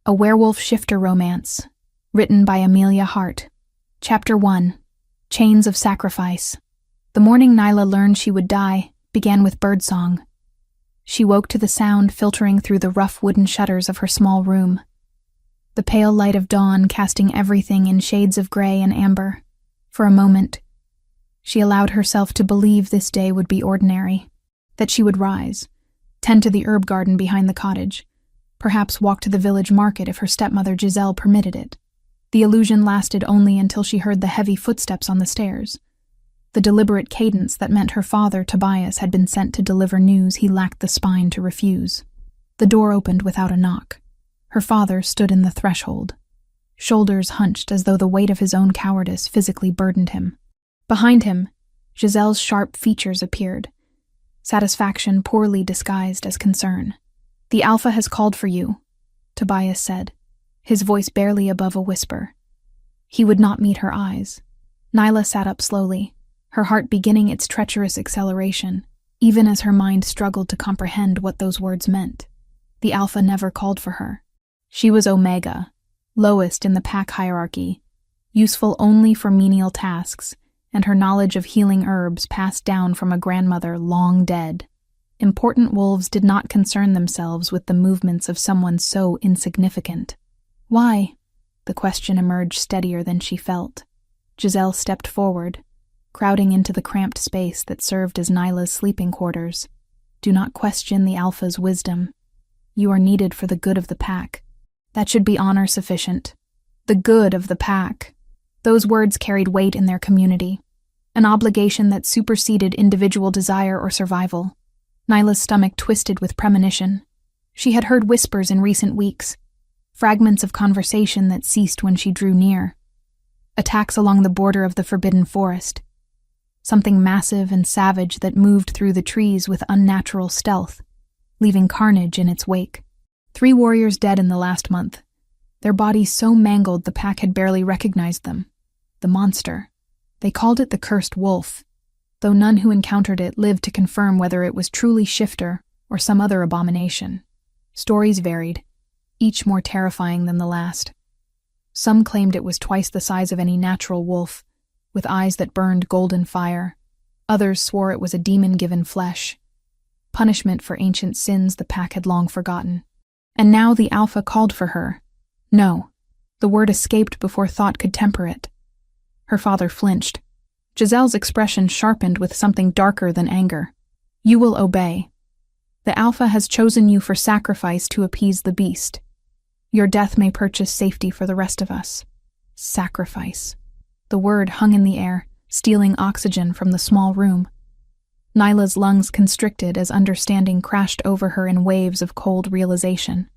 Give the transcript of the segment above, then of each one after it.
A Werewolf Shifter Romance, written by Amelia Hart. Chapter 1. Chains of Sacrifice. The morning Nyla learned she would die began with birdsong. She woke to the sound filtering through the rough wooden shutters of her small room, the pale light of dawn casting everything in shades of gray and amber. For a moment, she allowed herself to believe this day would be ordinary, that she would rise, tend to the herb garden behind the cottage, perhaps walk to the village market if her stepmother Giselle permitted it. The illusion lasted only until she heard the heavy footsteps on the stairs, the deliberate cadence that meant her father, Tobias, had been sent to deliver news he lacked the spine to refuse. The door opened without a knock. Her father stood in the threshold, shoulders hunched as though the weight of his own cowardice physically burdened him. Behind him, Giselle's sharp features appeared, satisfaction poorly disguised as concern. "The Alpha has called for you," Tobias said, his voice barely above a whisper. He would not meet her eyes. Nyla sat up slowly, her heart beginning its treacherous acceleration, even as her mind struggled to comprehend what those words meant. The Alpha never called for her. She was Omega, lowest in the pack hierarchy, useful only for menial tasks, and her knowledge of healing herbs passed down from a grandmother long dead. Important wolves did not concern themselves with the movements of someone so insignificant. "Why?" The question emerged steadier than she felt. Giselle stepped forward, crowding into the cramped space that served as Nyla's sleeping quarters. "Do not question the Alpha's wisdom. You are needed for the good of the pack. That should be honor sufficient. The good of the pack." Those words carried weight in their community, an obligation that superseded individual desire or survival. Nyla's stomach twisted with premonition. She had heard whispers in recent weeks, fragments of conversation that ceased when she drew near. Attacks along the border of the forbidden forest. Something massive and savage that moved through the trees with unnatural stealth, leaving carnage in its wake. 3 warriors dead in the last month, their bodies so mangled the pack had barely recognized them. The monster. They called it the cursed wolf, though none who encountered it lived to confirm whether it was truly Shifter or some other abomination. Stories varied, each more terrifying than the last. Some claimed it was twice the size of any natural wolf, with eyes that burned golden fire. Others swore it was a demon-given flesh, punishment for ancient sins the pack had long forgotten. And now the Alpha called for her. No, the word escaped before thought could temper it. Her father flinched. Giselle's expression sharpened with something darker than anger. "You will obey. The Alpha has chosen you for sacrifice to appease the beast. Your death may purchase safety for the rest of us." Sacrifice. The word hung in the air, stealing oxygen from the small room. Nyla's lungs constricted as understanding crashed over her in waves of cold realization.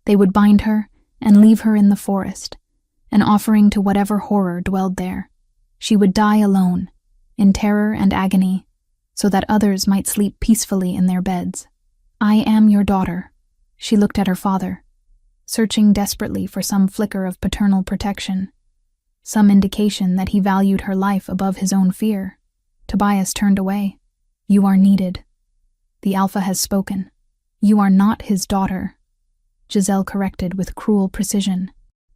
They would bind her and leave her in the forest, an offering to whatever horror dwelled there. She would die alone, in terror and agony, so that others might sleep peacefully in their beds. "I am your daughter." She looked at her father, searching desperately for some flicker of paternal protection, some indication that he valued her life above his own fear. Tobias turned away. "You are needed. The Alpha has spoken. You are not his daughter," Giselle corrected with cruel precision.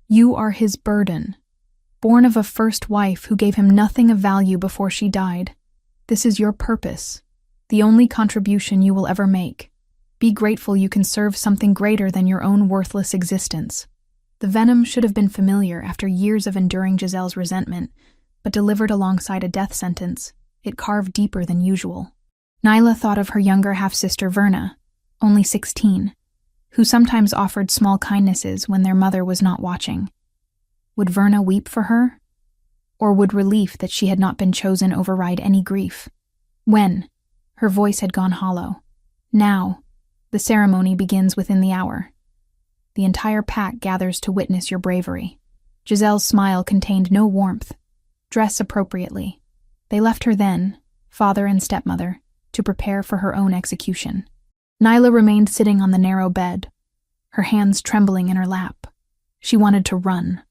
"You are his burden. Born of a first wife who gave him nothing of value before she died. This is your purpose, the only contribution you will ever make. Be grateful you can serve something greater than your own worthless existence." The venom should have been familiar after years of enduring Giselle's resentment, but delivered alongside a death sentence, it carved deeper than usual. Nyla thought of her younger half-sister Verna, only 16, who sometimes offered small kindnesses when their mother was not watching. Would Verna weep for her? Or would relief that she had not been chosen override any grief? When? Her voice had gone hollow. Now. The ceremony begins within the hour. The entire pack gathers to witness your bravery. Giselle's smile contained no warmth. Dress appropriately. They left her then, father and stepmother, to prepare for her own execution. Nyla remained sitting on the narrow bed, her hands trembling in her lap. She wanted to run.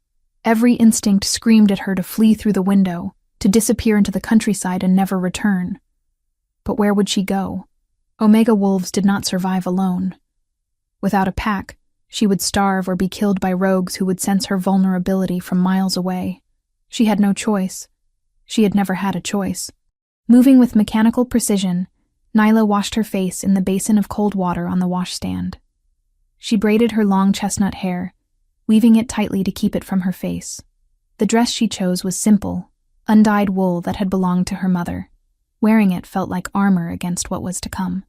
Every instinct screamed at her to flee through the window, to disappear into the countryside and never return. But where would she go? Omega wolves did not survive alone. Without a pack, She would starve or be killed by rogues who would sense her vulnerability from miles away. She had no choice. She had never had a choice. Moving with mechanical precision, Nyla washed her face in the basin of cold water on the washstand. She braided her long chestnut hair, weaving it tightly to keep it from her face. The dress she chose was simple, undyed wool that had belonged to her mother. Wearing it felt like armor against what was to come,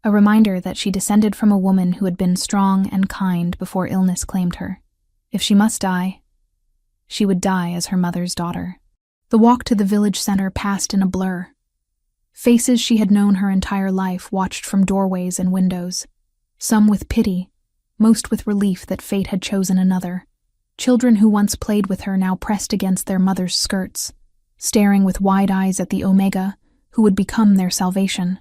a reminder that she descended from a woman who had been strong and kind before illness claimed her. If she must die, she would die as her mother's daughter. The walk to the village center passed in a blur. Faces she had known her entire life watched from doorways and windows, some with pity, most with relief that fate had chosen another. Children who once played with her now pressed against their mother's skirts, staring with wide eyes at the Omega, who would become their salvation.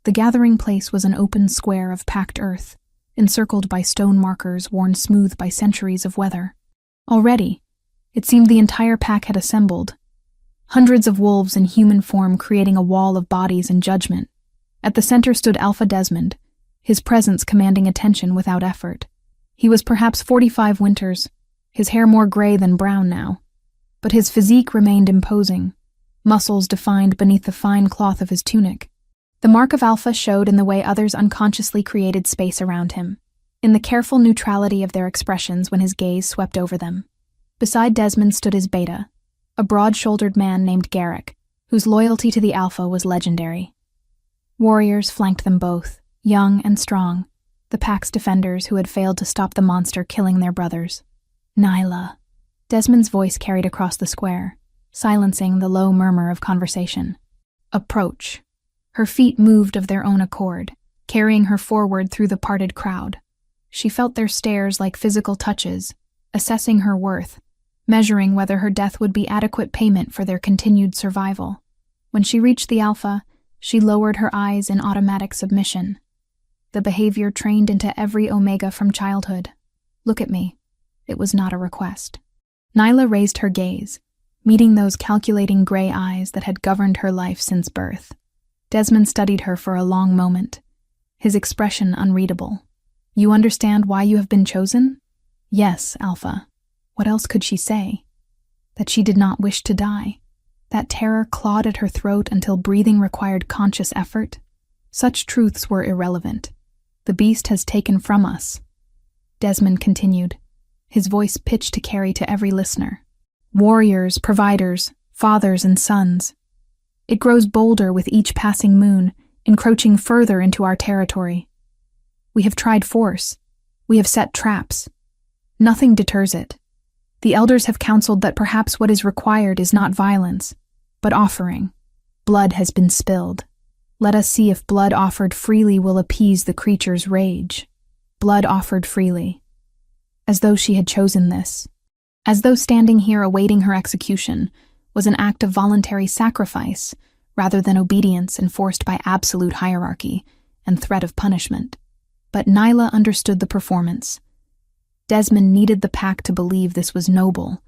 The gathering place was an open square of packed earth, encircled by stone markers worn smooth by centuries of weather. Already, it seemed the entire pack had assembled, hundreds of wolves in human form creating a wall of bodies and judgment. At the center stood Alpha Desmond, his presence commanding attention without effort. He was perhaps 45 winters, his hair more gray than brown now, but his physique remained imposing, muscles defined beneath the fine cloth of his tunic. The mark of Alpha showed in the way others unconsciously created space around him, in the careful neutrality of their expressions when his gaze swept over them. Beside Desmond stood his beta, a broad-shouldered man named Garrick, whose loyalty to the Alpha was legendary. Warriors flanked them both, young and strong, the pack's defenders who had failed to stop the monster killing their brothers. Nyla. Desmond's voice carried across the square, silencing the low murmur of conversation. Approach. Her feet moved of their own accord, carrying her forward through the parted crowd. She felt their stares like physical touches, assessing her worth, measuring whether her death would be adequate payment for their continued survival. When she reached the Alpha, she lowered her eyes in automatic submission, the behavior trained into every Omega from childhood. Look at me. It was not a request. Nyla raised her gaze, meeting those calculating gray eyes that had governed her life since birth. Desmond studied her for a long moment, his expression unreadable. You understand why you have been chosen? Yes, Alpha. What else could she say? That she did not wish to die. That terror clawed at her throat until breathing required conscious effort. Such truths were irrelevant. The beast has taken from us. Desmond continued, his voice pitched to carry to every listener. Warriors, providers, fathers and sons. It grows bolder with each passing moon, encroaching further into our territory. We have tried force. We have set traps. Nothing deters it. The elders have counseled that perhaps what is required is not violence, but offering. Blood has been spilled. Let us see if blood offered freely will appease the creature's rage. Blood offered freely. As though she had chosen this. As though standing here awaiting her execution was an act of voluntary sacrifice rather than obedience enforced by absolute hierarchy and threat of punishment. But Nyla understood the performance. Desmond needed the pack to believe this was noble,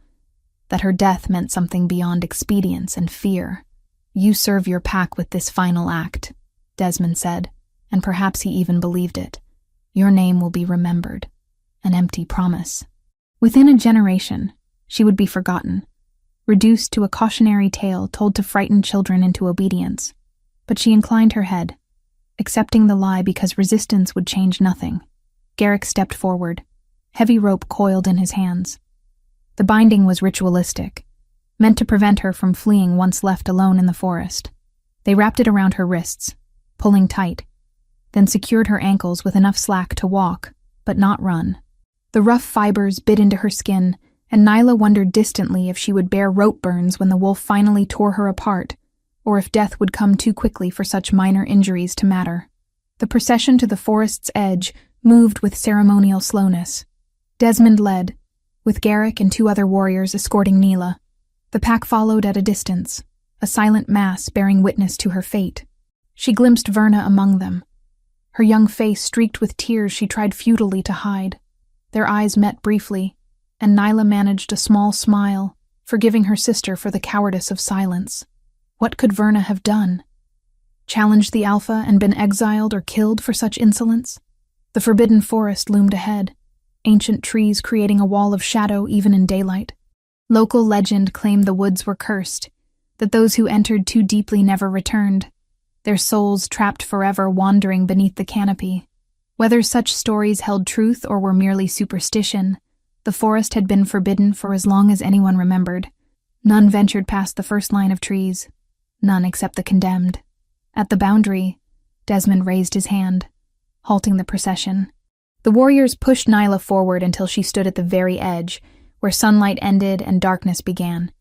that her death meant something beyond expedience and fear. You serve your pack with this final act, Desmond said, and perhaps he even believed it. Your name will be remembered. An empty promise. Within a generation, she would be forgotten, reduced to a cautionary tale told to frighten children into obedience. But she inclined her head, accepting the lie because resistance would change nothing. Garrick stepped forward, heavy rope coiled in his hands. The binding was ritualistic, meant to prevent her from fleeing once left alone in the forest. They wrapped it around her wrists, pulling tight, then secured her ankles with enough slack to walk, but not run. The rough fibers bit into her skin, and Nyla wondered distantly if she would bear rope burns when the wolf finally tore her apart, or if death would come too quickly for such minor injuries to matter. The procession to the forest's edge moved with ceremonial slowness. Desmond led, with Garrick and 2 other warriors escorting Nyla. The pack followed at a distance, a silent mass bearing witness to her fate. She glimpsed Verna among them, her young face streaked with tears she tried futilely to hide. Their eyes met briefly, and Nyla managed a small smile, forgiving her sister for the cowardice of silence. What could Verna have done? Challenged the Alpha and been exiled or killed for such insolence? The forbidden forest loomed ahead, ancient trees creating a wall of shadow even in daylight. Local legend claimed the woods were cursed, that those who entered too deeply never returned, their souls trapped forever wandering beneath the canopy. Whether such stories held truth or were merely superstition, the forest had been forbidden for as long as anyone remembered. None ventured past the first line of trees, none except the condemned. At the boundary, Desmond raised his hand, halting the procession. The warriors pushed Nyla forward until she stood at the very edge, where sunlight ended and darkness began.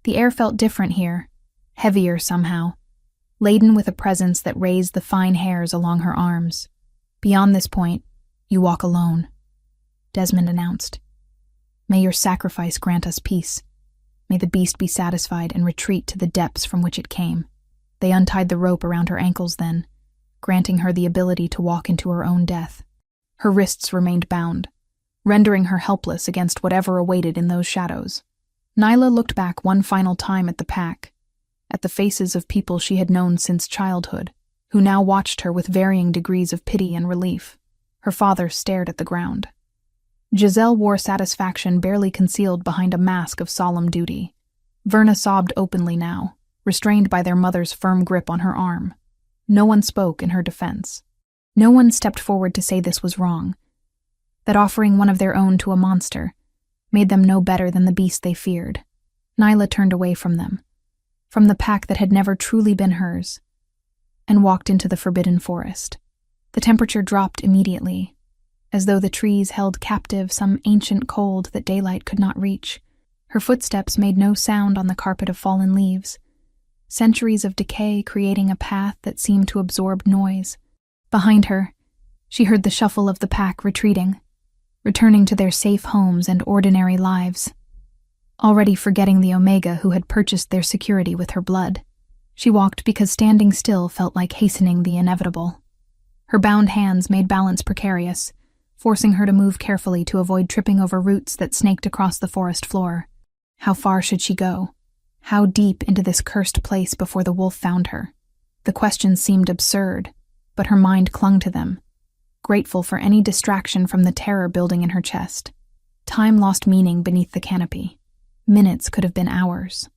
The air felt different here, heavier somehow, laden with a presence that raised the fine hairs along her arms. "Beyond this point, you walk alone," Desmond announced. "May your sacrifice grant us peace. May the beast be satisfied and retreat to the depths from which it came." They untied the rope around her ankles then, granting her the ability to walk into her own death. Her wrists remained bound, rendering her helpless against whatever awaited in those shadows. Nyla looked back one final time at the pack, at the faces of people she had known since childhood, who now watched her with varying degrees of pity and relief. Her father stared at the ground. Giselle wore satisfaction barely concealed behind a mask of solemn duty. Verna sobbed openly now, restrained by their mother's firm grip on her arm. No one spoke in her defense. No one stepped forward to say this was wrong, that offering one of their own to a monster made them no better than the beast they feared. Nyla turned away from them, from the pack that had never truly been hers, and walked into the forbidden forest. The temperature dropped immediately, as though the trees held captive some ancient cold that daylight could not reach. Her footsteps made no sound on the carpet of fallen leaves, centuries of decay creating a path that seemed to absorb noise. Behind her, she heard the shuffle of the pack retreating, returning to their safe homes and ordinary lives, already forgetting the Omega who had purchased their security with her blood. She walked because standing still felt like hastening the inevitable. Her bound hands made balance precarious, forcing her to move carefully to avoid tripping over roots that snaked across the forest floor. How far should she go? How deep into this cursed place before the wolf found her? The questions seemed absurd, but her mind clung to them, grateful for any distraction from the terror building in her chest. Time lost meaning beneath the canopy. Minutes could have been hours.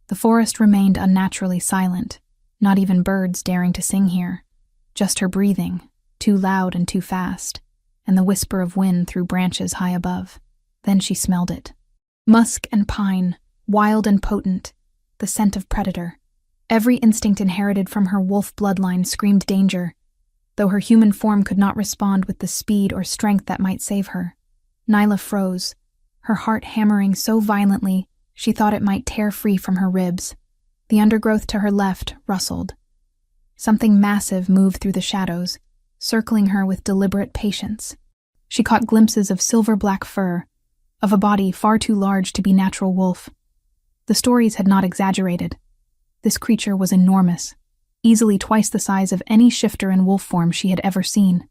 The forest remained unnaturally silent, not even birds daring to sing here. Just her breathing, too loud and too fast, and the whisper of wind through branches high above. Then she smelled it. Musk and pine, wild and potent, the scent of predator. Every instinct inherited from her wolf bloodline screamed danger, though her human form could not respond with the speed or strength that might save her. Nyla froze, her heart hammering so violently she thought it might tear free from her ribs. The undergrowth to her left rustled. Something massive moved through the shadows, circling her with deliberate patience. She caught glimpses of silver-black fur, of a body far too large to be natural wolf. The stories had not exaggerated. This creature was enormous, easily twice the size of any shifter in wolf form she had ever seen.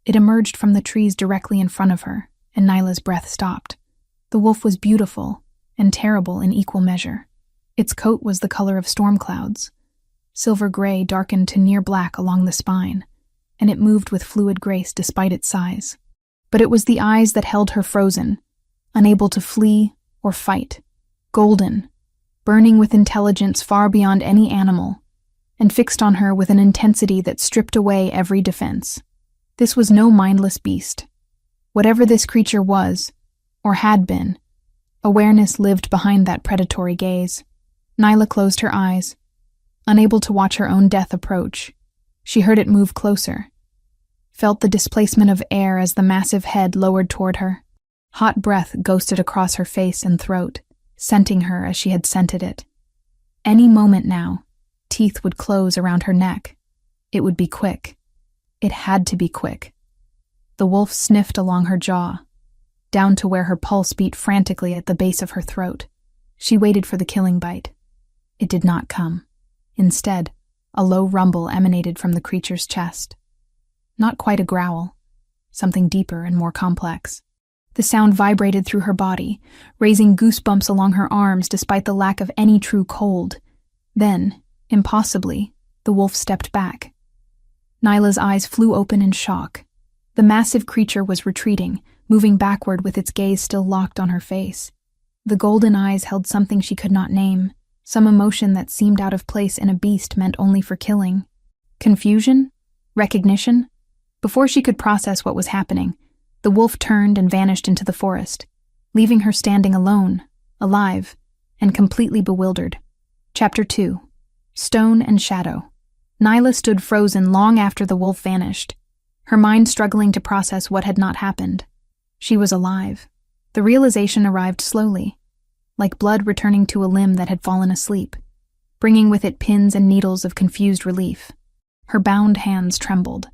It emerged from the trees directly in front of her, and Nyla's breath stopped. The wolf was beautiful and terrible in equal measure. Its coat was the color of storm clouds, silver gray darkened to near black along the spine, and it moved with fluid grace despite its size. But it was the eyes that held her frozen, unable to flee or fight, golden, burning with intelligence far beyond any animal, and fixed on her with an intensity that stripped away every defense. This was no mindless beast. Whatever this creature was, or had been, awareness lived behind that predatory gaze. Nyla closed her eyes, unable to watch her own death approach. She heard it move closer, felt the displacement of air as the massive head lowered toward her. Hot breath ghosted across her face and throat, scenting her as she had scented it. Any moment now, teeth would close around her neck. It would be quick. It had to be quick. The wolf sniffed along her jaw, down to where her pulse beat frantically at the base of her throat. She waited for the killing bite. It did not come. Instead, a low rumble emanated from the creature's chest. Not quite a growl, something deeper and more complex. The sound vibrated through her body, raising goosebumps along her arms despite the lack of any true cold. Then, impossibly, the wolf stepped back. Nyla's eyes flew open in shock. The massive creature was retreating, moving backward with its gaze still locked on her face. The golden eyes held something she could not name, some emotion that seemed out of place in a beast meant only for killing. Confusion? Recognition? Before she could process what was happening, the wolf turned and vanished into the forest, leaving her standing alone, alive, and completely bewildered. Chapter 2. Stone and Shadow. Nyla stood frozen long after the wolf vanished, her mind struggling to process what had not happened. She was alive. The realization arrived slowly, like blood returning to a limb that had fallen asleep, bringing with it pins and needles of confused relief. Her bound hands trembled,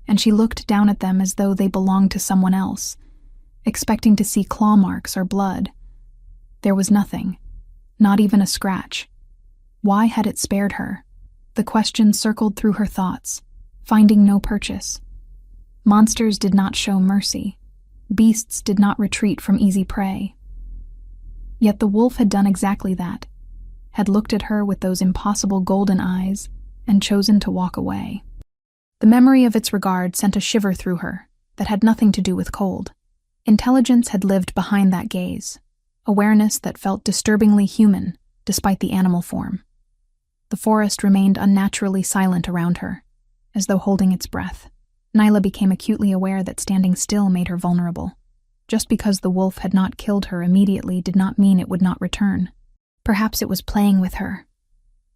and she looked down at them as though they belonged to someone else, expecting to see claw marks or blood. There was nothing, not even a scratch. Why had it spared her? The question circled through her thoughts, finding no purchase. Monsters did not show mercy. Beasts did not retreat from easy prey. Yet the wolf had done exactly that, had looked at her with those impossible golden eyes and chosen to walk away. The memory of its regard sent a shiver through her that had nothing to do with cold. Intelligence had lived behind that gaze, awareness that felt disturbingly human despite the animal form. The forest remained unnaturally silent around her, as though holding its breath. Nyla became acutely aware that standing still made her vulnerable. Just because the wolf had not killed her immediately did not mean it would not return. Perhaps it was playing with her.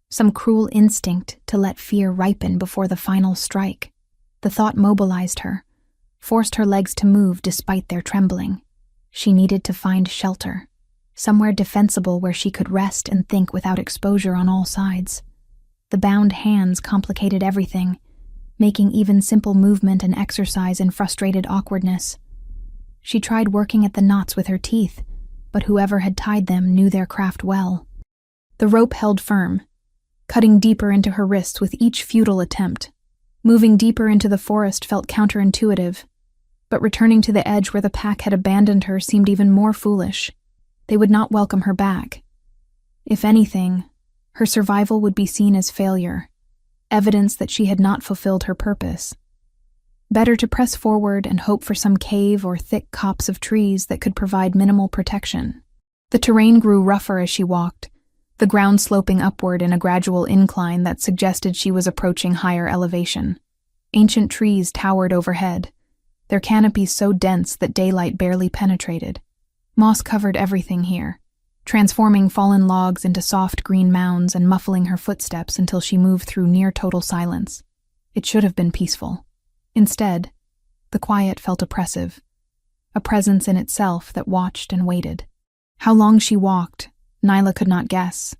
Some cruel instinct to let fear ripen before the final strike. The thought mobilized her, forced her legs to move despite their trembling. She needed to find shelter, somewhere defensible where she could rest and think without exposure on all sides. The bound hands complicated everything, making even simple movement and exercise in frustrated awkwardness. She tried working at the knots with her teeth, but whoever had tied them knew their craft well. The rope held firm, cutting deeper into her wrists with each futile attempt. Moving deeper into the forest felt counterintuitive, but returning to the edge where the pack had abandoned her seemed even more foolish. They would not welcome her back. If anything, her survival would be seen as failure, evidence that she had not fulfilled her purpose. Better to press forward and hope for some cave or thick copse of trees that could provide minimal protection. The terrain grew rougher as she walked, the ground sloping upward in a gradual incline that suggested she was approaching higher elevation. Ancient trees towered overhead, their canopies so dense that daylight barely penetrated. Moss covered everything here, transforming fallen logs into soft green mounds and muffling her footsteps until she moved through near total silence. It should have been peaceful. Instead, the quiet felt oppressive, a presence in itself that watched and waited. How long she walked, Nyla could not guess.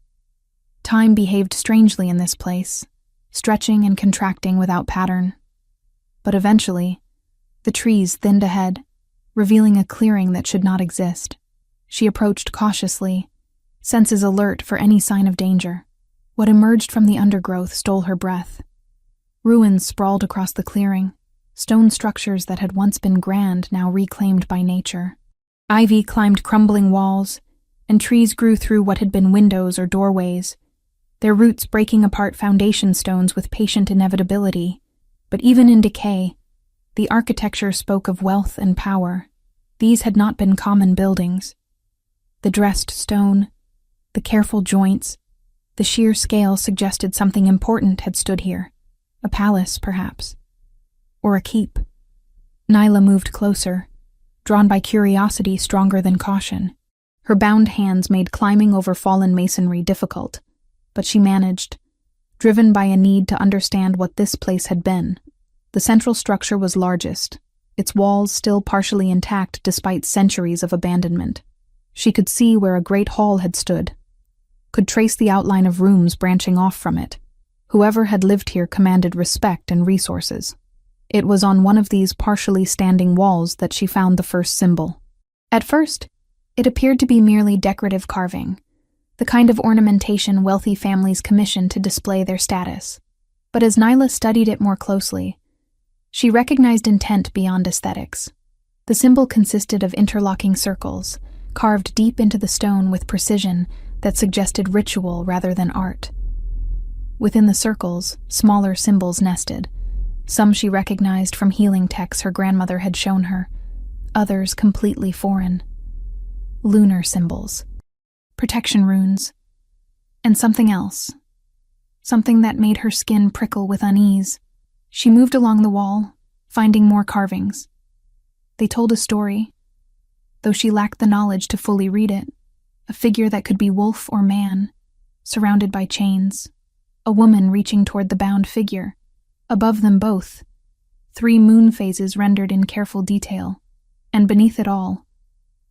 Time behaved strangely in this place, stretching and contracting without pattern. But eventually, the trees thinned ahead, revealing a clearing that should not exist. She approached cautiously, senses alert for any sign of danger. What emerged from the undergrowth stole her breath. Ruins sprawled across the clearing, stone structures that had once been grand now reclaimed by nature. Ivy climbed crumbling walls, and trees grew through what had been windows or doorways, their roots breaking apart foundation stones with patient inevitability. But even in decay, the architecture spoke of wealth and power. These had not been common buildings. The dressed stone, the careful joints, the sheer scale suggested something important had stood here. A palace, perhaps. Or a keep. Nyla moved closer, drawn by curiosity stronger than caution. Her bound hands made climbing over fallen masonry difficult, but she managed, driven by a need to understand what this place had been. The central structure was largest, its walls still partially intact despite centuries of abandonment. She could see where a great hall had stood, could trace the outline of rooms branching off from it. Whoever had lived here commanded respect and resources. It was on one of these partially standing walls that she found the first symbol. At first, it appeared to be merely decorative carving, the kind of ornamentation wealthy families commission to display their status. But as Nyla studied it more closely, she recognized intent beyond aesthetics. The symbol consisted of interlocking circles, carved deep into the stone with precision that suggested ritual rather than art. Within the circles, smaller symbols nested. Some she recognized from healing texts her grandmother had shown her, others completely foreign. Lunar symbols, protection runes, and something else. Something that made her skin prickle with unease. She moved along the wall, finding more carvings. They told a story, though she lacked the knowledge to fully read it. A figure that could be wolf or man, surrounded by chains. A woman reaching toward the bound figure. Above them both, 3 moon phases rendered in careful detail. And beneath it all,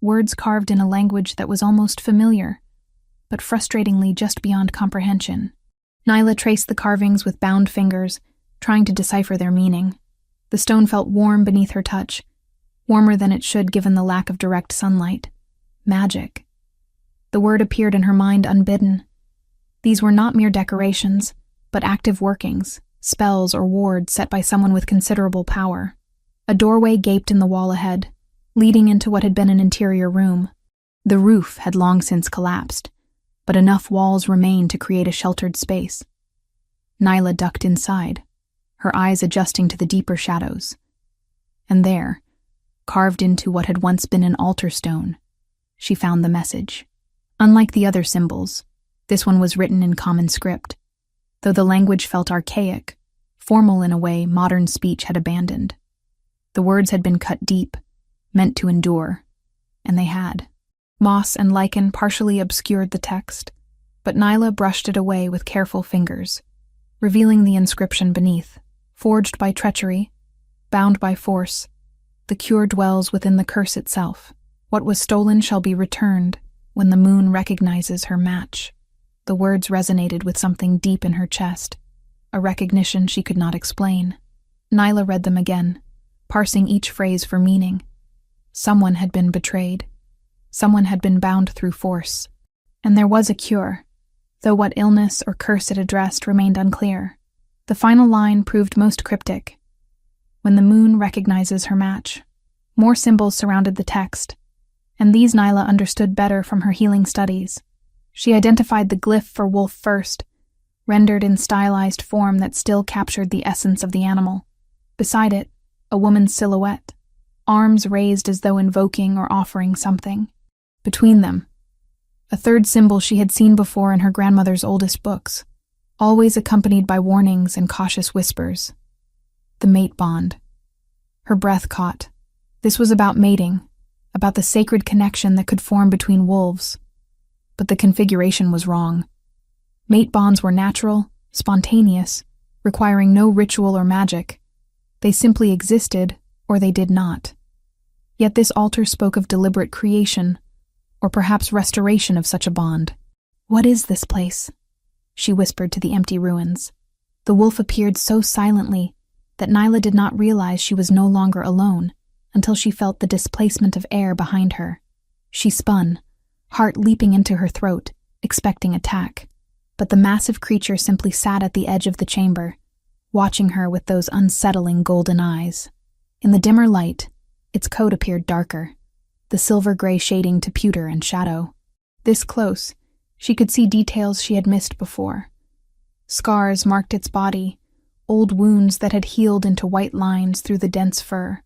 words carved in a language that was almost familiar, but frustratingly just beyond comprehension. Nyla traced the carvings with bound fingers, trying to decipher their meaning. The stone felt warm beneath her touch, warmer than it should given the lack of direct sunlight. Magic. The word appeared in her mind unbidden. These were not mere decorations, but active workings, spells or wards set by someone with considerable power. A doorway gaped in the wall ahead, leading into what had been an interior room. The roof had long since collapsed, but enough walls remained to create a sheltered space. Nyla ducked inside, her eyes adjusting to the deeper shadows. And there, carved into what had once been an altar stone, she found the message. Unlike the other symbols, this one was written in common script, though the language felt archaic, formal in a way modern speech had abandoned. The words had been cut deep, meant to endure, and they had. Moss and lichen partially obscured the text, but Nyla brushed it away with careful fingers, revealing the inscription beneath. Forged by treachery, bound by force, the cure dwells within the curse itself. What was stolen shall be returned when the moon recognizes her match. The words resonated with something deep in her chest, a recognition she could not explain. Nyla read them again, parsing each phrase for meaning. Someone had been betrayed. Someone had been bound through force. And there was a cure, though what illness or curse it addressed remained unclear. The final line proved most cryptic. When the moon recognizes her match. More symbols surrounded the text, and these Nyla understood better from her healing studies. She identified the glyph for wolf first, rendered in stylized form that still captured the essence of the animal. Beside it, a woman's silhouette, arms raised as though invoking or offering something. Between them, a third symbol she had seen before in her grandmother's oldest books, always accompanied by warnings and cautious whispers. The mate bond. Her breath caught. This was about mating, about the sacred connection that could form between wolves. But the configuration was wrong. Mate bonds were natural, spontaneous, requiring no ritual or magic. They simply existed, or they did not. Yet this altar spoke of deliberate creation, or perhaps restoration of such a bond. "What is this place?" she whispered to the empty ruins. The wolf appeared so silently that Nyla did not realize she was no longer alone until she felt the displacement of air behind her. She spun, heart leaping into her throat, expecting attack. But the massive creature simply sat at the edge of the chamber, watching her with those unsettling golden eyes. In the dimmer light, its coat appeared darker, the silver-gray shading to pewter and shadow. This close, she could see details she had missed before. Scars marked its body, old wounds that had healed into white lines through the dense fur.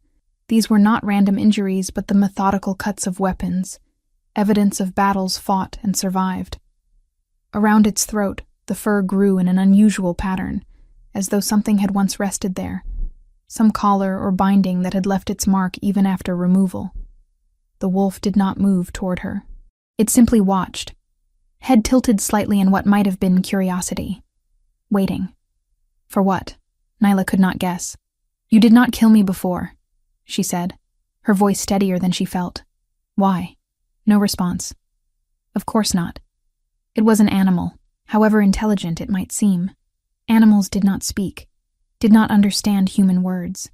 These were not random injuries, but the methodical cuts of weapons, evidence of battles fought and survived. Around its throat, the fur grew in an unusual pattern, as though something had once rested there, some collar or binding that had left its mark even after removal. The wolf did not move toward her. It simply watched, head tilted slightly in what might have been curiosity. Waiting. For what? Nyla could not guess. "You did not kill me before," she said, her voice steadier than she felt. "Why?" No response. Of course not. It was an animal, however intelligent it might seem. Animals did not speak, did not understand human words.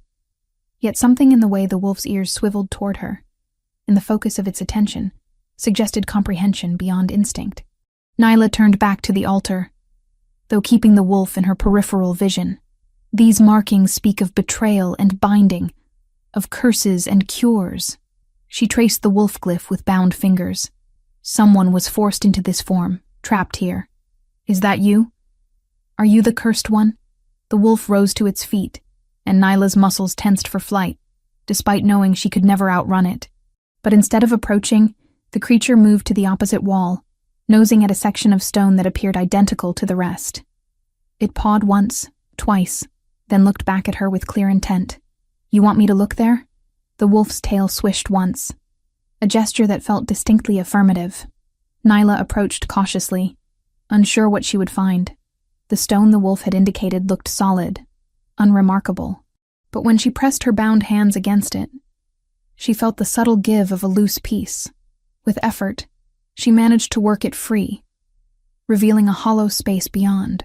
Yet something in the way the wolf's ears swiveled toward her, in the focus of its attention, suggested comprehension beyond instinct. Nyla turned back to the altar, though keeping the wolf in her peripheral vision. These markings speak of betrayal and binding, of curses and cures. She traced the wolf glyph with bound fingers. Someone was forced into this form, trapped here. "Is that you? Are you the cursed one?" The wolf rose to its feet, and Nyla's muscles tensed for flight. despite knowing she could never outrun it. But instead of approaching, the creature moved to the opposite wall, nosing at a section of stone that appeared identical to the rest. It pawed once, twice, then looked back at her with clear intent. "You want me to look there?" The wolf's tail swished once, a gesture that felt distinctly affirmative. Nyla approached cautiously, unsure what she would find. The stone the wolf had indicated looked solid, unremarkable. But when she pressed her bound hands against it, she felt the subtle give of a loose piece. With effort, she managed to work it free, revealing a hollow space beyond.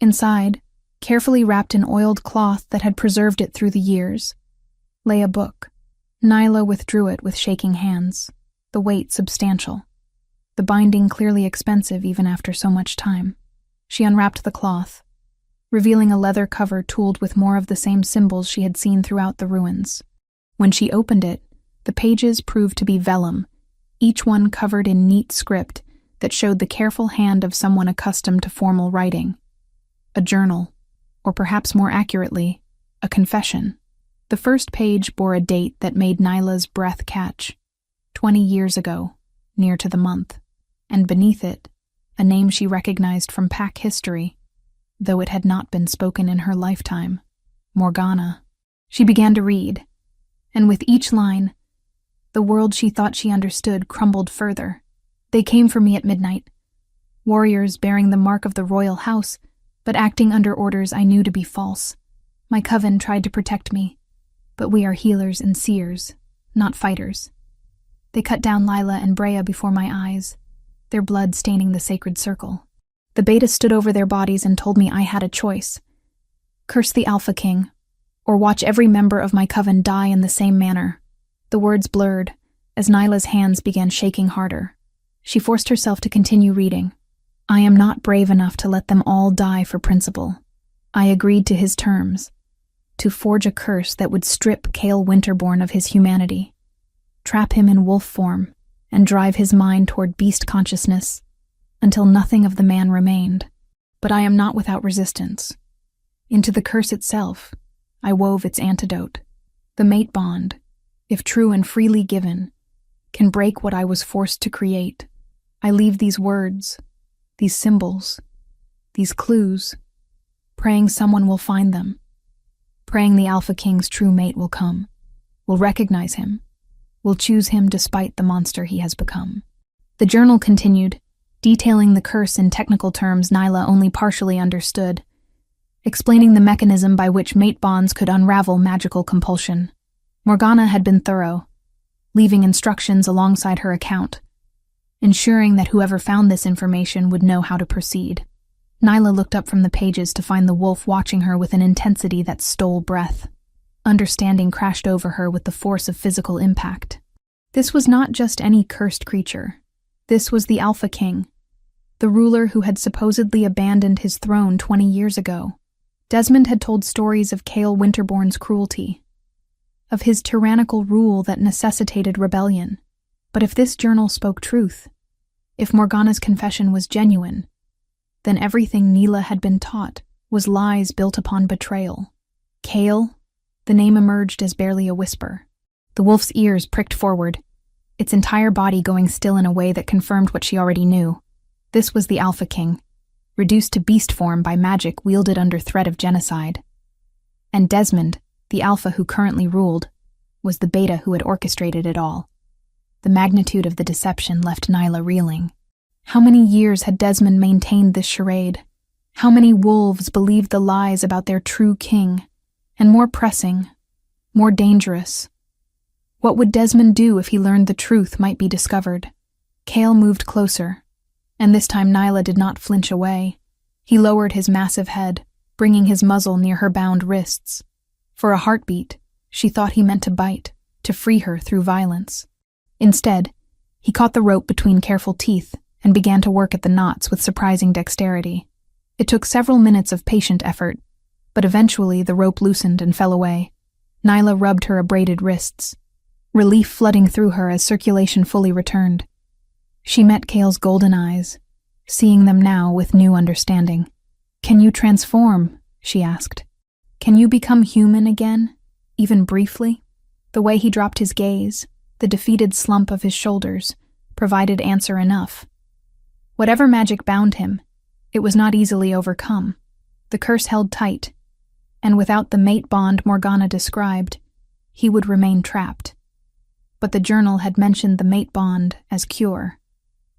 Inside, carefully wrapped in oiled cloth that had preserved it through the years, lay a book. Nyla withdrew it with shaking hands, the weight substantial, the binding clearly expensive even after so much time. She unwrapped the cloth, revealing a leather cover tooled with more of the same symbols she had seen throughout the ruins. When she opened it, the pages proved to be vellum, each one covered in neat script that showed the careful hand of someone accustomed to formal writing. A journal, or perhaps more accurately, a confession. The first page bore a date that made Nyla's breath catch, 20 years ago, near to the month, and beneath it, a name she recognized from pack history, though it had not been spoken in her lifetime. Morgana. She began to read, and with each line, the world she thought she understood crumbled further. "They came for me at midnight, warriors bearing the mark of the royal house, but acting under orders I knew to be false. My coven tried to protect me, but we are healers and seers, not fighters. They cut down Lila and Brea before my eyes, their blood staining the sacred circle. The beta stood over their bodies and told me I had a choice. Curse the Alpha King, or watch every member of my coven die in the same manner." The words blurred as Nyla's hands began shaking harder. She forced herself to continue reading. "I am not brave enough to let them all die for principle. I agreed to his terms, to forge a curse that would strip Cale Winterborn of his humanity, trap him in wolf form, and drive his mind toward beast consciousness until nothing of the man remained. But I am not without resistance. Into the curse itself, I wove its antidote. The mate bond, if true and freely given, can break what I was forced to create. I leave these words, these symbols, these clues, praying someone will find them, praying the Alpha King's true mate will come, will recognize him, will choose him despite the monster he has become." The journal continued, detailing the curse in technical terms Nyla only partially understood, explaining the mechanism by which mate bonds could unravel magical compulsion. Morgana had been thorough, leaving instructions alongside her account, ensuring that whoever found this information would know how to proceed. Nyla looked up from the pages to find the wolf watching her with an intensity that stole breath. Understanding crashed over her with the force of physical impact. This was not just any cursed creature. This was the Alpha King, the ruler who had supposedly abandoned his throne 20 years ago. Desmond had told stories of Cale Winterborn's cruelty, of his tyrannical rule that necessitated rebellion. But if this journal spoke truth, if Morgana's confession was genuine, then everything Nyla had been taught was lies built upon betrayal. Cale? The name emerged as barely a whisper. The wolf's ears pricked forward, its entire body going still in a way that confirmed what she already knew. This was the Alpha King, reduced to beast form by magic wielded under threat of genocide. And Desmond, the Alpha who currently ruled, was the Beta who had orchestrated it all. The magnitude of the deception left Nyla reeling. How many years had Desmond maintained this charade? How many wolves believed the lies about their true king? And more pressing, more dangerous, what would Desmond do if he learned the truth might be discovered? Cale moved closer, and this time Nyla did not flinch away. He lowered his massive head, bringing his muzzle near her bound wrists. For a heartbeat, she thought he meant to bite, to free her through violence. Instead, he caught the rope between careful teeth and began to work at the knots with surprising dexterity. It took several minutes of patient effort, but eventually the rope loosened and fell away. Nyla rubbed her abraded wrists, relief flooding through her as circulation fully returned. She met Cale's golden eyes, seeing them now with new understanding. "Can you transform?" she asked. "Can you become human again, even briefly?" The way he dropped his gaze, the defeated slump of his shoulders, provided answer enough. Whatever magic bound him, it was not easily overcome. The curse held tight, and without the mate bond Morgana described, he would remain trapped. But the journal had mentioned the mate bond as cure,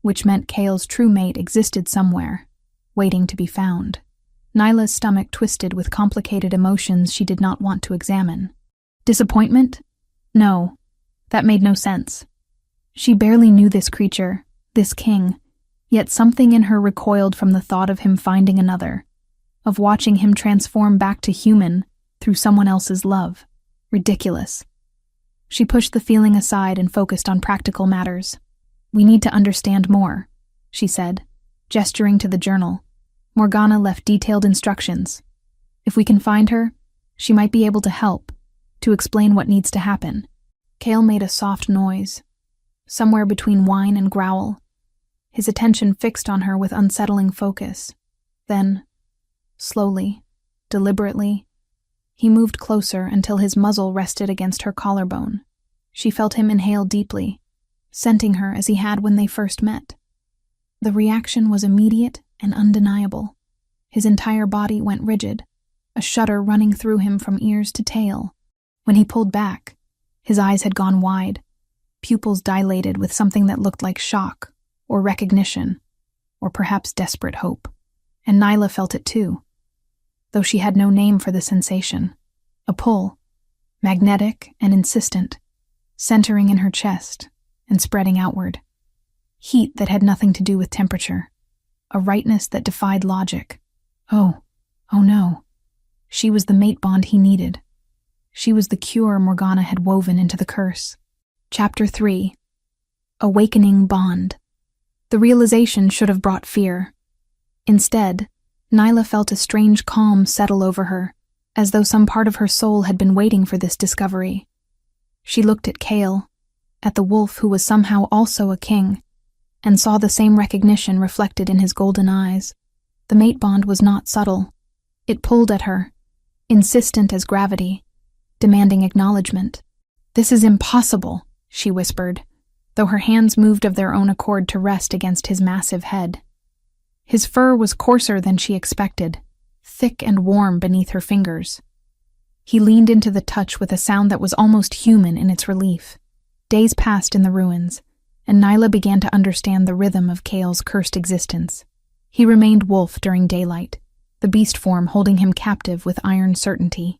which meant Kale's true mate existed somewhere, waiting to be found. Nyla's stomach twisted with complicated emotions she did not want to examine. Disappointment? No, that made no sense. She barely knew this creature, this king, yet something in her recoiled from the thought of him finding another, of watching him transform back to human through someone else's love. Ridiculous. She pushed the feeling aside and focused on practical matters. "We need to understand more," she said, gesturing to the journal. Morgana left detailed instructions. If we can find her, she might be able to help, to explain what needs to happen. Kale made a soft noise, somewhere between whine and growl, his attention fixed on her with unsettling focus. Then, slowly, deliberately, he moved closer until his muzzle rested against her collarbone. She felt him inhale deeply, scenting her as he had when they first met. The reaction was immediate and undeniable. His entire body went rigid, a shudder running through him from ears to tail. When he pulled back, his eyes had gone wide, pupils dilated with something that looked like shock, or recognition, or perhaps desperate hope. And Nyla felt it too, though she had no name for the sensation. A pull, magnetic and insistent, centering in her chest and spreading outward. Heat that had nothing to do with temperature. A rightness that defied logic. Oh no. She was the mate bond he needed. She was the cure Morgana had woven into the curse. Chapter 3. Awakening Bond. The realization should have brought fear. Instead, Nyla felt a strange calm settle over her, as though some part of her soul had been waiting for this discovery. She looked at Kale, at the wolf who was somehow also a king, and saw the same recognition reflected in his golden eyes. The mate bond was not subtle. It pulled at her, insistent as gravity, demanding acknowledgement. "This is impossible," she whispered, though her hands moved of their own accord to rest against his massive head. His fur was coarser than she expected, thick and warm beneath her fingers. He leaned into the touch with a sound that was almost human in its relief. Days passed in the ruins, and Nyla began to understand the rhythm of Kale's cursed existence. He remained wolf during daylight, the beast form holding him captive with iron certainty.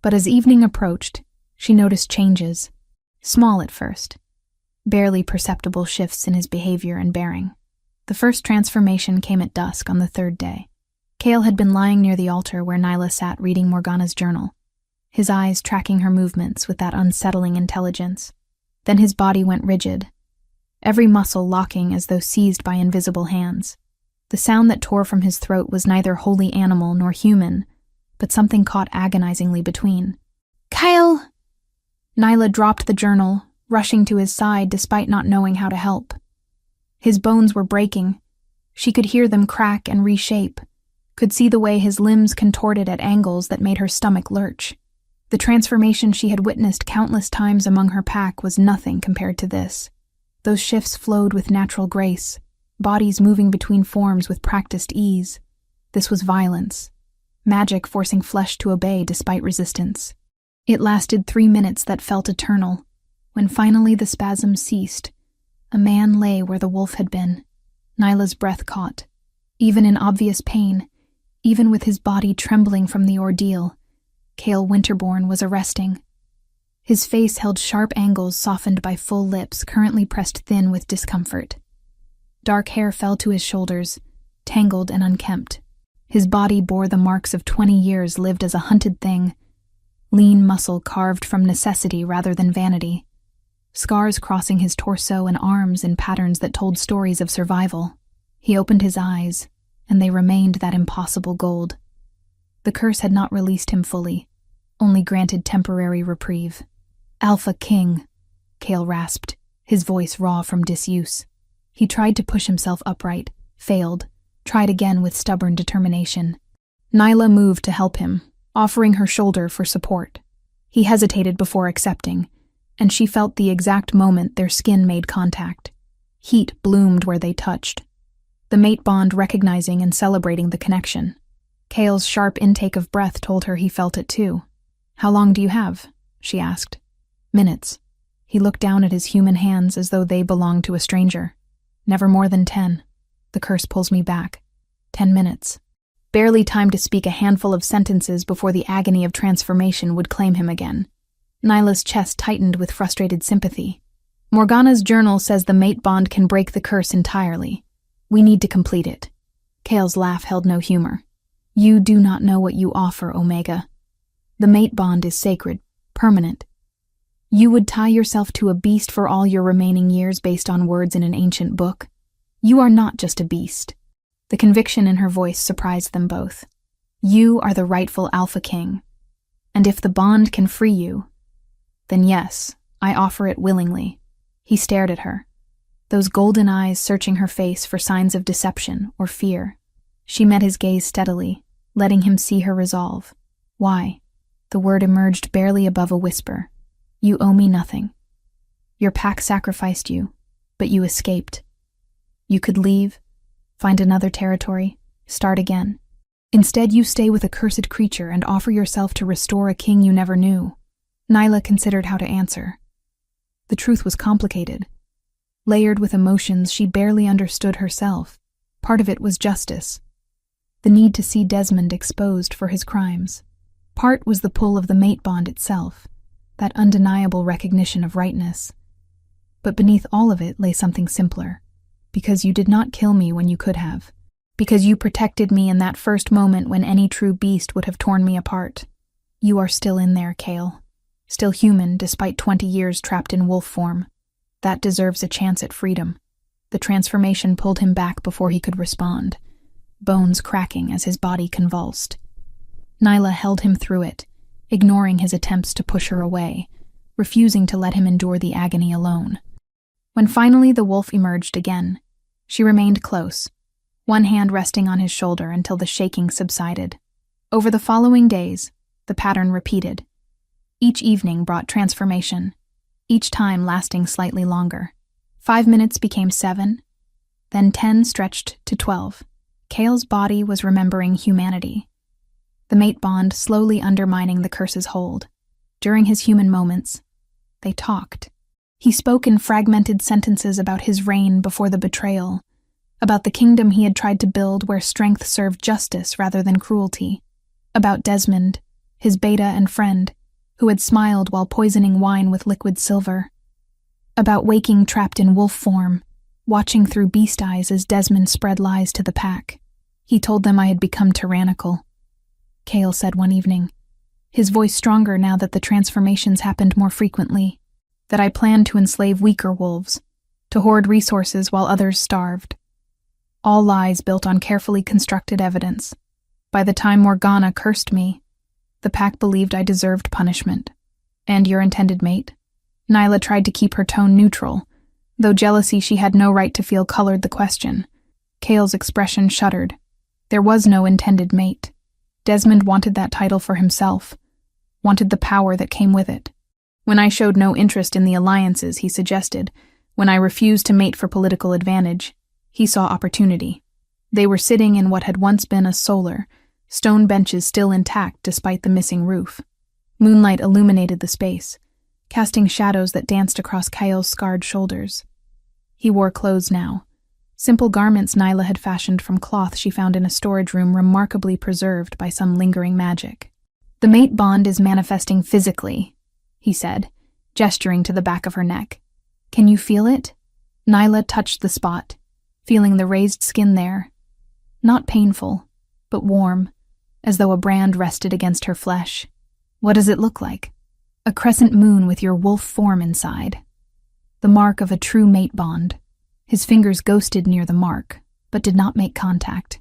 But as evening approached, she noticed changes, small at first, barely perceptible shifts in his behavior and bearing. The first transformation came at dusk on the third day. Kale had been lying near the altar where Nyla sat reading Morgana's journal, his eyes tracking her movements with that unsettling intelligence. Then his body went rigid, every muscle locking as though seized by invisible hands. The sound that tore from his throat was neither wholly animal nor human, but something caught agonizingly between. "Kyle!" Nyla dropped the journal, rushing to his side despite not knowing how to help. His bones were breaking. She could hear them crack and reshape, could see the way his limbs contorted at angles that made her stomach lurch. The transformation she had witnessed countless times among her pack was nothing compared to this. Those shifts flowed with natural grace, bodies moving between forms with practiced ease. This was violence, magic forcing flesh to obey despite resistance. It lasted 3 minutes that felt eternal. When finally the spasm ceased, a man lay where the wolf had been. Nyla's breath caught. Even in obvious pain, even with his body trembling from the ordeal, Kale Winterborn was arresting. His face held sharp angles softened by full lips currently pressed thin with discomfort. Dark hair fell to his shoulders, tangled and unkempt. His body bore the marks of 20 years lived as a hunted thing, lean muscle carved from necessity rather than vanity, scars crossing his torso and arms in patterns that told stories of survival. He opened his eyes, and they remained that impossible gold. The curse had not released him fully, only granted temporary reprieve. "Alpha King," Kale rasped, his voice raw from disuse. He tried to push himself upright, failed, tried again with stubborn determination. Nyla moved to help him, offering her shoulder for support. He hesitated before accepting, and she felt the exact moment their skin made contact. Heat bloomed where they touched, the mate bond recognizing and celebrating the connection. Kale's sharp intake of breath told her he felt it too. "How long do you have?" she asked. "Minutes." He looked down at his human hands as though they belonged to a stranger. "Never more than 10. The curse pulls me back. 10 minutes." Barely time to speak a handful of sentences before the agony of transformation would claim him again. Nyla's chest tightened with frustrated sympathy. "Morgana's journal says the mate bond can break the curse entirely. We need to complete it." Kale's laugh held no humor. "You do not know what you offer, Omega. The mate bond is sacred, permanent. You would tie yourself to a beast for all your remaining years based on words in an ancient book. You are not just a beast." The conviction in her voice surprised them both. "You are the rightful Alpha King. And if the bond can free you, then yes, I offer it willingly." He stared at her, those golden eyes searching her face for signs of deception or fear. She met his gaze steadily, letting him see her resolve. "Why?" The word emerged barely above a whisper. "You owe me nothing. Your pack sacrificed you, but you escaped. You could leave, find another territory, start again. Instead, you stay with a cursed creature and offer yourself to restore a king you never knew." Nyla considered how to answer. The truth was complicated, layered with emotions she barely understood herself. Part of it was justice, the need to see Desmond exposed for his crimes. Part was the pull of the mate bond itself, that undeniable recognition of rightness. But beneath all of it lay something simpler. Because you did not kill me when you could have. Because you protected me in that first moment when any true beast would have torn me apart. You are still in there, Kale. Still human despite 20 years trapped in wolf form. That deserves a chance at freedom. The transformation pulled him back before he could respond, bones cracking as his body convulsed. Nyla held him through it, ignoring his attempts to push her away, refusing to let him endure the agony alone. When finally the wolf emerged again, she remained close, one hand resting on his shoulder until the shaking subsided. Over the following days, the pattern repeated. Each evening brought transformation, each time lasting slightly longer. 5 minutes became 7, then 10 stretched to 12. Kale's body was remembering humanity, the mate bond slowly undermining the curse's hold. During his human moments, they talked. He spoke in fragmented sentences about his reign before the betrayal, about the kingdom he had tried to build where strength served justice rather than cruelty, about Desmond, his beta and friend, who had smiled while poisoning wine with liquid silver, about waking trapped in wolf form, watching through beast eyes as Desmond spread lies to the pack. He told them I had become tyrannical, Kale said one evening, his voice stronger now that the transformations happened more frequently, that I planned to enslave weaker wolves, to hoard resources while others starved. All lies built on carefully constructed evidence. By the time Morgana cursed me, the pack believed I deserved punishment. And your intended mate? Nyla tried to keep her tone neutral, though jealousy she had no right to feel colored the question. Kale's expression shuddered. There was no intended mate. Desmond wanted that title for himself, wanted the power that came with it. When I showed no interest in the alliances he suggested, when I refused to mate for political advantage, he saw opportunity. They were sitting in what had once been a solar, stone benches still intact despite the missing roof. Moonlight illuminated the space, casting shadows that danced across Kale's scarred shoulders. He wore clothes now, simple garments Nyla had fashioned from cloth she found in a storage room remarkably preserved by some lingering magic. The mate bond is manifesting physically, he said, gesturing to the back of her neck. Can you feel it? Nyla touched the spot, feeling the raised skin there. Not painful, but warm, as though a brand rested against her flesh. What does it look like? A crescent moon with your wolf form inside. The mark of a true mate bond. His fingers ghosted near the mark, but did not make contact.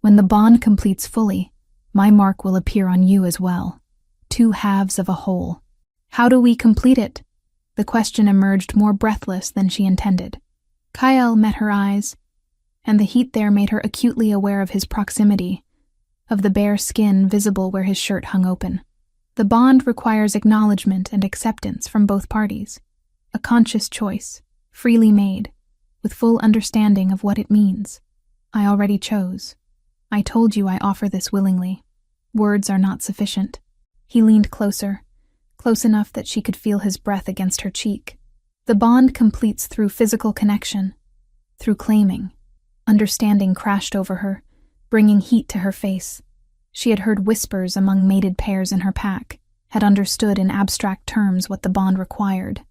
When the bond completes fully, my mark will appear on you as well. 2 halves of a whole. How do we complete it? The question emerged more breathless than she intended. Kyle met her eyes, and the heat there made her acutely aware of his proximity, of the bare skin visible where his shirt hung open. The bond requires acknowledgement and acceptance from both parties. A conscious choice, freely made, with full understanding of what it means. I already chose. I told you I offer this willingly. Words are not sufficient. He leaned closer, close enough that she could feel his breath against her cheek. The bond completes through physical connection, through claiming. Understanding crashed over her, bringing heat to her face. She had heard whispers among mated pairs in her pack, had understood in abstract terms what the bond required.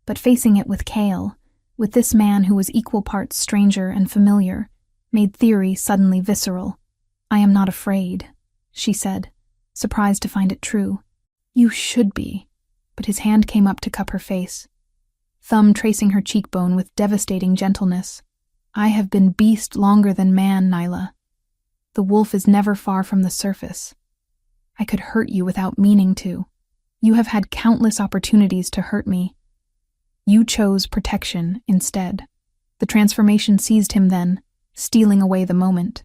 But facing it with Cale, with this man who was equal parts stranger and familiar, made theory suddenly visceral. I am not afraid, she said, surprised to find it true. You should be. But his hand came up to cup her face, thumb tracing her cheekbone with devastating gentleness. I have been beast longer than man, Nyla. The wolf is never far from the surface. I could hurt you without meaning to. You have had countless opportunities to hurt me. You chose protection instead. The transformation seized him then, stealing away the moment.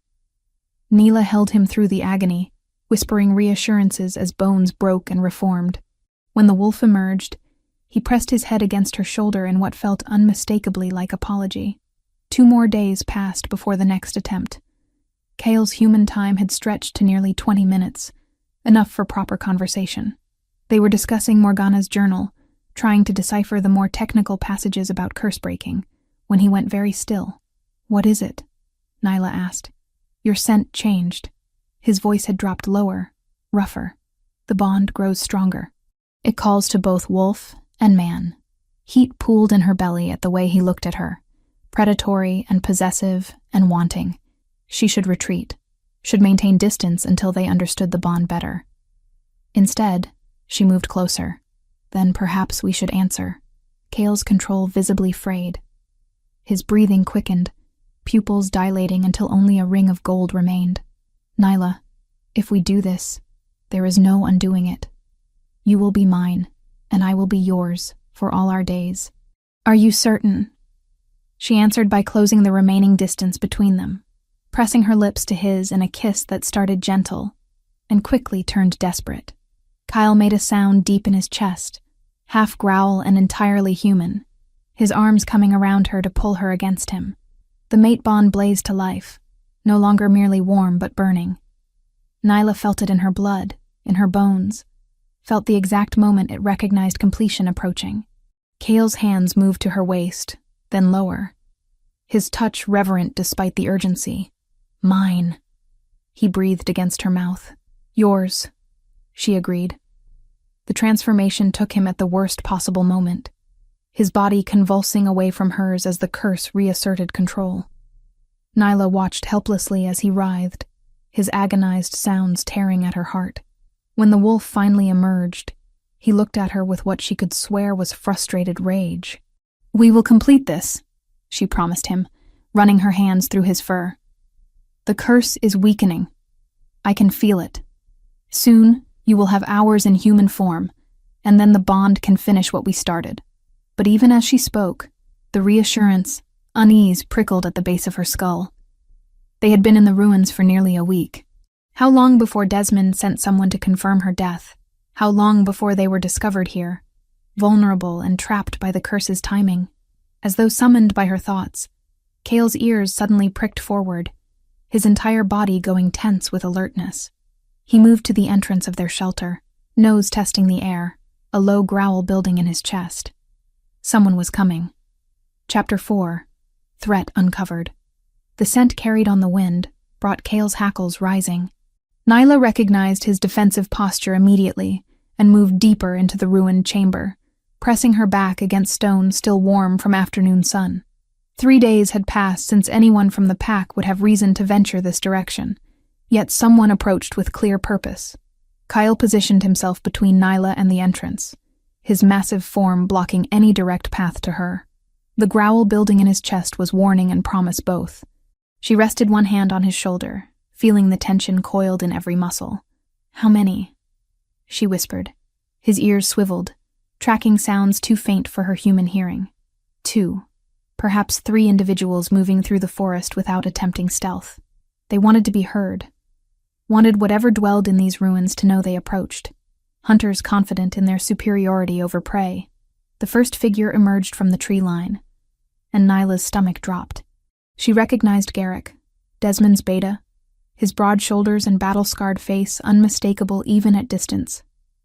Neela held him through the agony, whispering reassurances as bones broke and reformed. When the wolf emerged, he pressed his head against her shoulder in what felt unmistakably like apology. 2 more days passed before the next attempt. Cale's human time had stretched to nearly 20 minutes, enough for proper conversation. They were discussing Morgana's journal, trying to decipher the more technical passages about curse-breaking, when he went very still. What is it? Nyla asked. Your scent changed. His voice had dropped lower, rougher. The bond grows stronger. It calls to both wolf and man. Heat pooled in her belly at the way he looked at her, predatory and possessive and wanting. She should retreat, should maintain distance until they understood the bond better. Instead, she moved closer. Then perhaps we should answer. Cale's control visibly frayed. His breathing quickened, pupils dilating until only a ring of gold remained. Nyla, if we do this, there is no undoing it. You will be mine, and I will be yours for all our days. Are you certain? She answered by closing the remaining distance between them, pressing her lips to his in a kiss that started gentle and quickly turned desperate. Kyle made a sound deep in his chest, half growl and entirely human, his arms coming around her to pull her against him. The mate bond blazed to life, no longer merely warm but burning. Nyla felt it in her blood, in her bones, felt the exact moment it recognized completion approaching. Cale's hands moved to her waist, then lower, his touch reverent despite the urgency. Mine, he breathed against her mouth. Yours, she agreed. The transformation took him at the worst possible moment, his body convulsing away from hers as the curse reasserted control. Nyla watched helplessly as he writhed, his agonized sounds tearing at her heart. When the wolf finally emerged, he looked at her with what she could swear was frustrated rage. We will complete this, she promised him, running her hands through his fur. The curse is weakening. I can feel it. Soon, you will have hours in human form, and then the bond can finish what we started. But even as she spoke, the reassurance, unease prickled at the base of her skull. They had been in the ruins for nearly a week. How long before Desmond sent someone to confirm her death? How long before they were discovered here, vulnerable and trapped by the curse's timing? As though summoned by her thoughts, Cale's ears suddenly pricked forward, his entire body going tense with alertness. He moved to the entrance of their shelter, nose testing the air, a low growl building in his chest. Someone was coming. Chapter 4. Threat Uncovered. The scent carried on the wind brought Cale's hackles rising. Nyla recognized his defensive posture immediately and moved deeper into the ruined chamber, pressing her back against stone still warm from afternoon sun. 3 days had passed since anyone from the pack would have reason to venture this direction, yet someone approached with clear purpose. Kyle positioned himself between Nyla and the entrance, his massive form blocking any direct path to her. The growl building in his chest was warning and promise both. She rested one hand on his shoulder, feeling the tension coiled in every muscle. How many? She whispered. His ears swiveled, tracking sounds too faint for her human hearing. 2, perhaps 3 individuals moving through the forest without attempting stealth. They wanted to be heard, wanted whatever dwelled in these ruins to know they approached, hunters confident in their superiority over prey. The first figure emerged from the tree line, and Nyla's stomach dropped. She recognized Garrick, Desmond's beta, his broad shoulders and battle-scarred face unmistakable even at distance.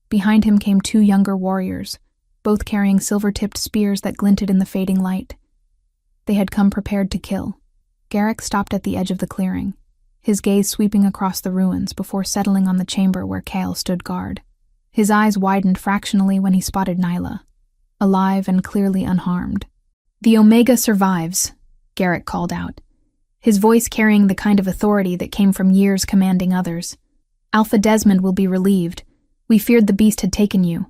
Behind him came two younger warriors, both carrying silver-tipped spears that glinted in the fading light. They had come prepared to kill. Garrick stopped at the edge of the clearing, his gaze sweeping across the ruins before settling on the chamber where Cale stood guard. His eyes widened fractionally when he spotted Nyla, alive and clearly unharmed. "The Omega survives," Garrick called out, his voice carrying the kind of authority that came from years commanding others. "Alpha Desmond will be relieved. We feared the beast had taken you."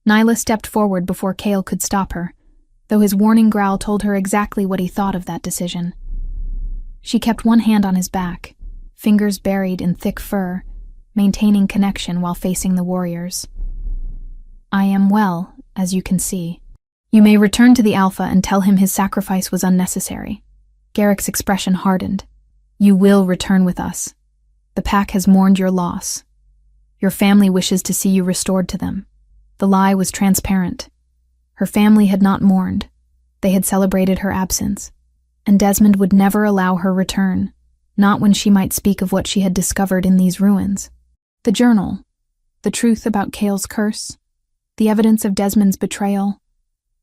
Nyla stepped forward before Cale could stop her, though his warning growl told her exactly what he thought of that decision. She kept one hand on his back, fingers buried in thick fur, maintaining connection while facing the warriors. "I am well, as you can see. You may return to the Alpha and tell him his sacrifice was unnecessary." Garrick's expression hardened. "You will return with us. The pack has mourned your loss. Your family wishes to see you restored to them." The lie was transparent. Her family had not mourned. They had celebrated her absence. And Desmond would never allow her return, not when she might speak of what she had discovered in these ruins. The journal, the truth about Cale's curse, the evidence of Desmond's betrayal,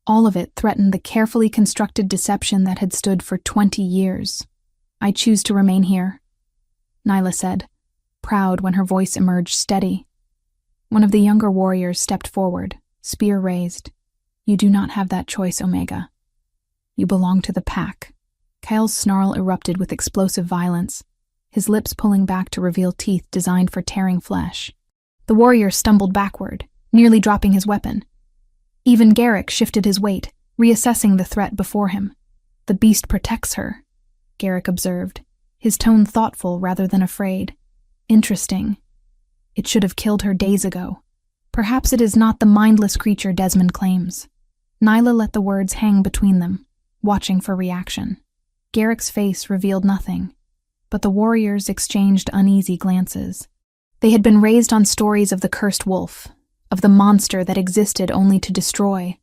all of it threatened the carefully constructed deception that had stood for 20 years. "I choose to remain here," Nyla said, proud when her voice emerged steady. One of the younger warriors stepped forward, spear raised. "You do not have that choice, Omega. You belong to the pack." Kyle's snarl erupted with explosive violence, his lips pulling back to reveal teeth designed for tearing flesh. The warrior stumbled backward, nearly dropping his weapon. Even Garrick shifted his weight, reassessing the threat before him. "The beast protects her," Garrick observed, his tone thoughtful rather than afraid. "Interesting. It should have killed her days ago. Perhaps it is not the mindless creature Desmond claims." Nyla let the words hang between them, watching for reaction. Garrick's face revealed nothing, but the warriors exchanged uneasy glances. They had been raised on stories of the cursed wolf, of the monster that existed only to destroy.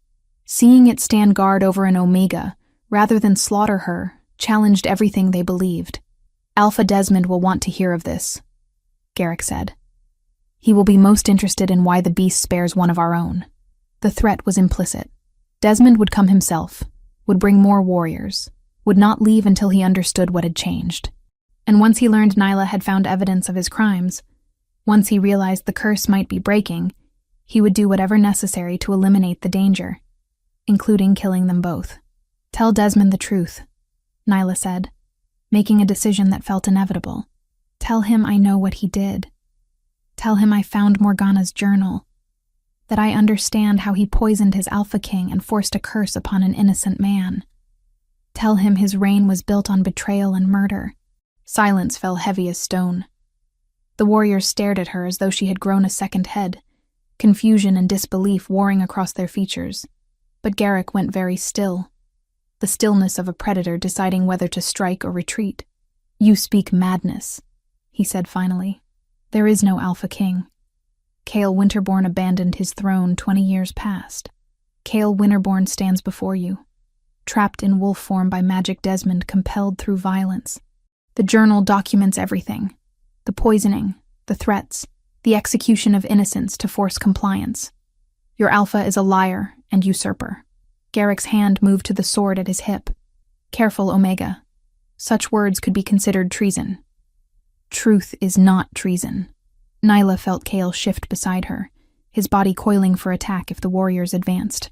Seeing it stand guard over an Omega, rather than slaughter her, challenged everything they believed. "Alpha Desmond will want to hear of this," Garrick said. "He will be most interested in why the beast spares one of our own." The threat was implicit. Desmond would come himself, would bring more warriors, would not leave until he understood what had changed. And once he learned Nyla had found evidence of his crimes, once he realized the curse might be breaking, he would do whatever necessary to eliminate the danger, including killing them both. "Tell Desmond the truth," Nyla said, making a decision that felt inevitable. "Tell him I know what he did. Tell him I found Morgana's journal, that I understand how he poisoned his Alpha King and forced a curse upon an innocent man. Tell him his reign was built on betrayal and murder." Silence fell heavy as stone. The warriors stared at her as though she had grown a second head, confusion and disbelief warring across their features. But Garrick went very still, the stillness of a predator deciding whether to strike or retreat. "You speak madness," he said finally. "There is no Alpha King. Cale Winterborn abandoned his throne 20 years past. Cale Winterborn stands before you, trapped in wolf form by magic Desmond, compelled through violence. The journal documents everything. The poisoning, the threats, the execution of innocents to force compliance. Your Alpha is a liar and usurper." Garrick's hand moved to the sword at his hip. "Careful, Omega. Such words could be considered treason." "Truth is not treason." Nyla felt Cale shift beside her, his body coiling for attack if the warriors advanced.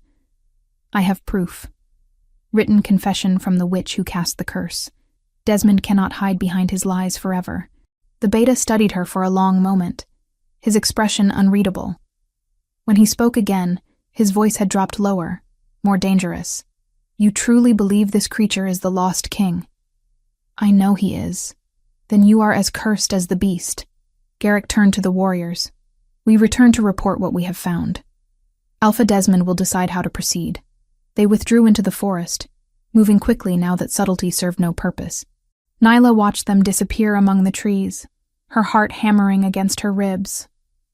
"I have proof. Written confession from the witch who cast the curse. Desmond cannot hide behind his lies forever." The beta studied her for a long moment, his expression unreadable. When he spoke again, his voice had dropped lower, more dangerous. "You truly believe this creature is the lost king?" "I know he is." "Then you are as cursed as the beast." Garrick turned to the warriors. "We return to report what we have found. Alpha Desmond will decide how to proceed." They withdrew into the forest, moving quickly now that subtlety served no purpose. Nyla watched them disappear among the trees, her heart hammering against her ribs.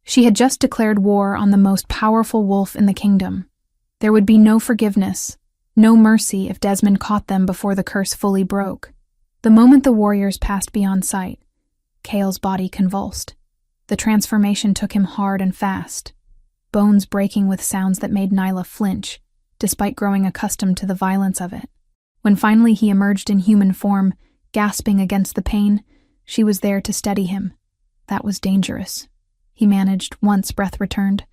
She had just declared war on the most powerful wolf in the kingdom. There would be no forgiveness, no mercy if Desmond caught them before the curse fully broke. The moment the warriors passed beyond sight, Cale's body convulsed. The transformation took him hard and fast, bones breaking with sounds that made Nyla flinch, despite growing accustomed to the violence of it. When finally he emerged in human form, gasping against the pain, she was there to steady him. That was dangerous, he managed once breath returned.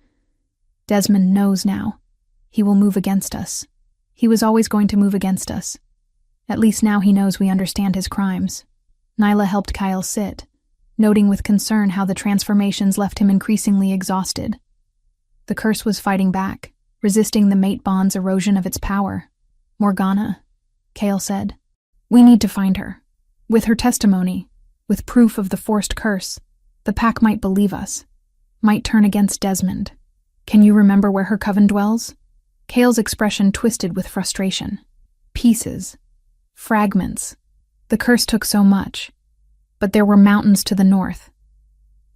Desmond knows now. He will move against us. He was always going to move against us. At least now he knows we understand his crimes. Nyla helped Kyle sit, noting with concern how the transformations left him increasingly exhausted. The curse was fighting back, resisting the mate bond's erosion of its power. Morgana, Kale said. We need to find her. With her testimony, with proof of the forced curse, the pack might believe us, might turn against Desmond. Can you remember where her coven dwells? Kale's expression twisted with frustration. Pieces. Fragments. The curse took so much. But there were mountains to the north.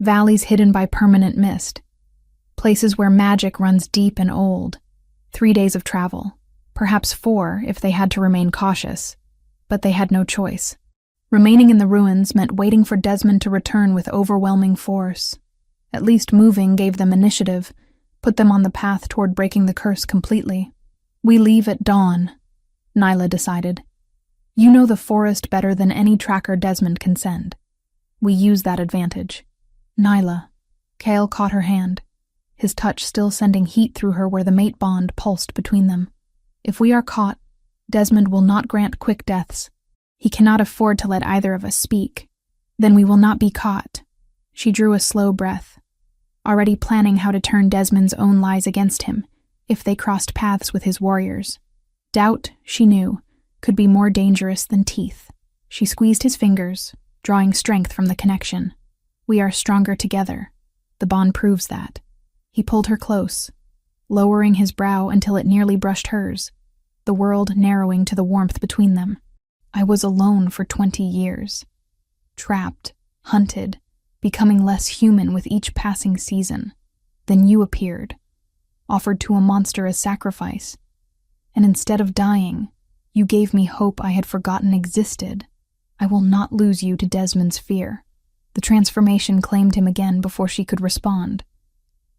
Valleys hidden by permanent mist. Places where magic runs deep and old. 3 days of travel. Perhaps 4 if they had to remain cautious. But they had no choice. Remaining in the ruins meant waiting for Desmond to return with overwhelming force. At least moving gave them initiative, put them on the path toward breaking the curse completely. We leave at dawn, Nyla decided. You know the forest better than any tracker Desmond can send. We use that advantage. Nyla. Kale caught her hand, his touch still sending heat through her where the mate bond pulsed between them. If we are caught, Desmond will not grant quick deaths. He cannot afford to let either of us speak. Then we will not be caught. She drew a slow breath, already planning how to turn Desmond's own lies against him if they crossed paths with his warriors. Doubt, she knew, could be more dangerous than teeth. She squeezed his fingers, drawing strength from the connection. We are stronger together. The bond proves that. He pulled her close, lowering his brow until it nearly brushed hers, the world narrowing to the warmth between them. I was alone for 20 years. Trapped, hunted, becoming less human with each passing season. Then you appeared, offered to a monster as sacrifice. And instead of dying, you gave me hope I had forgotten existed. I will not lose you to Desmond's fear. The transformation claimed him again before she could respond.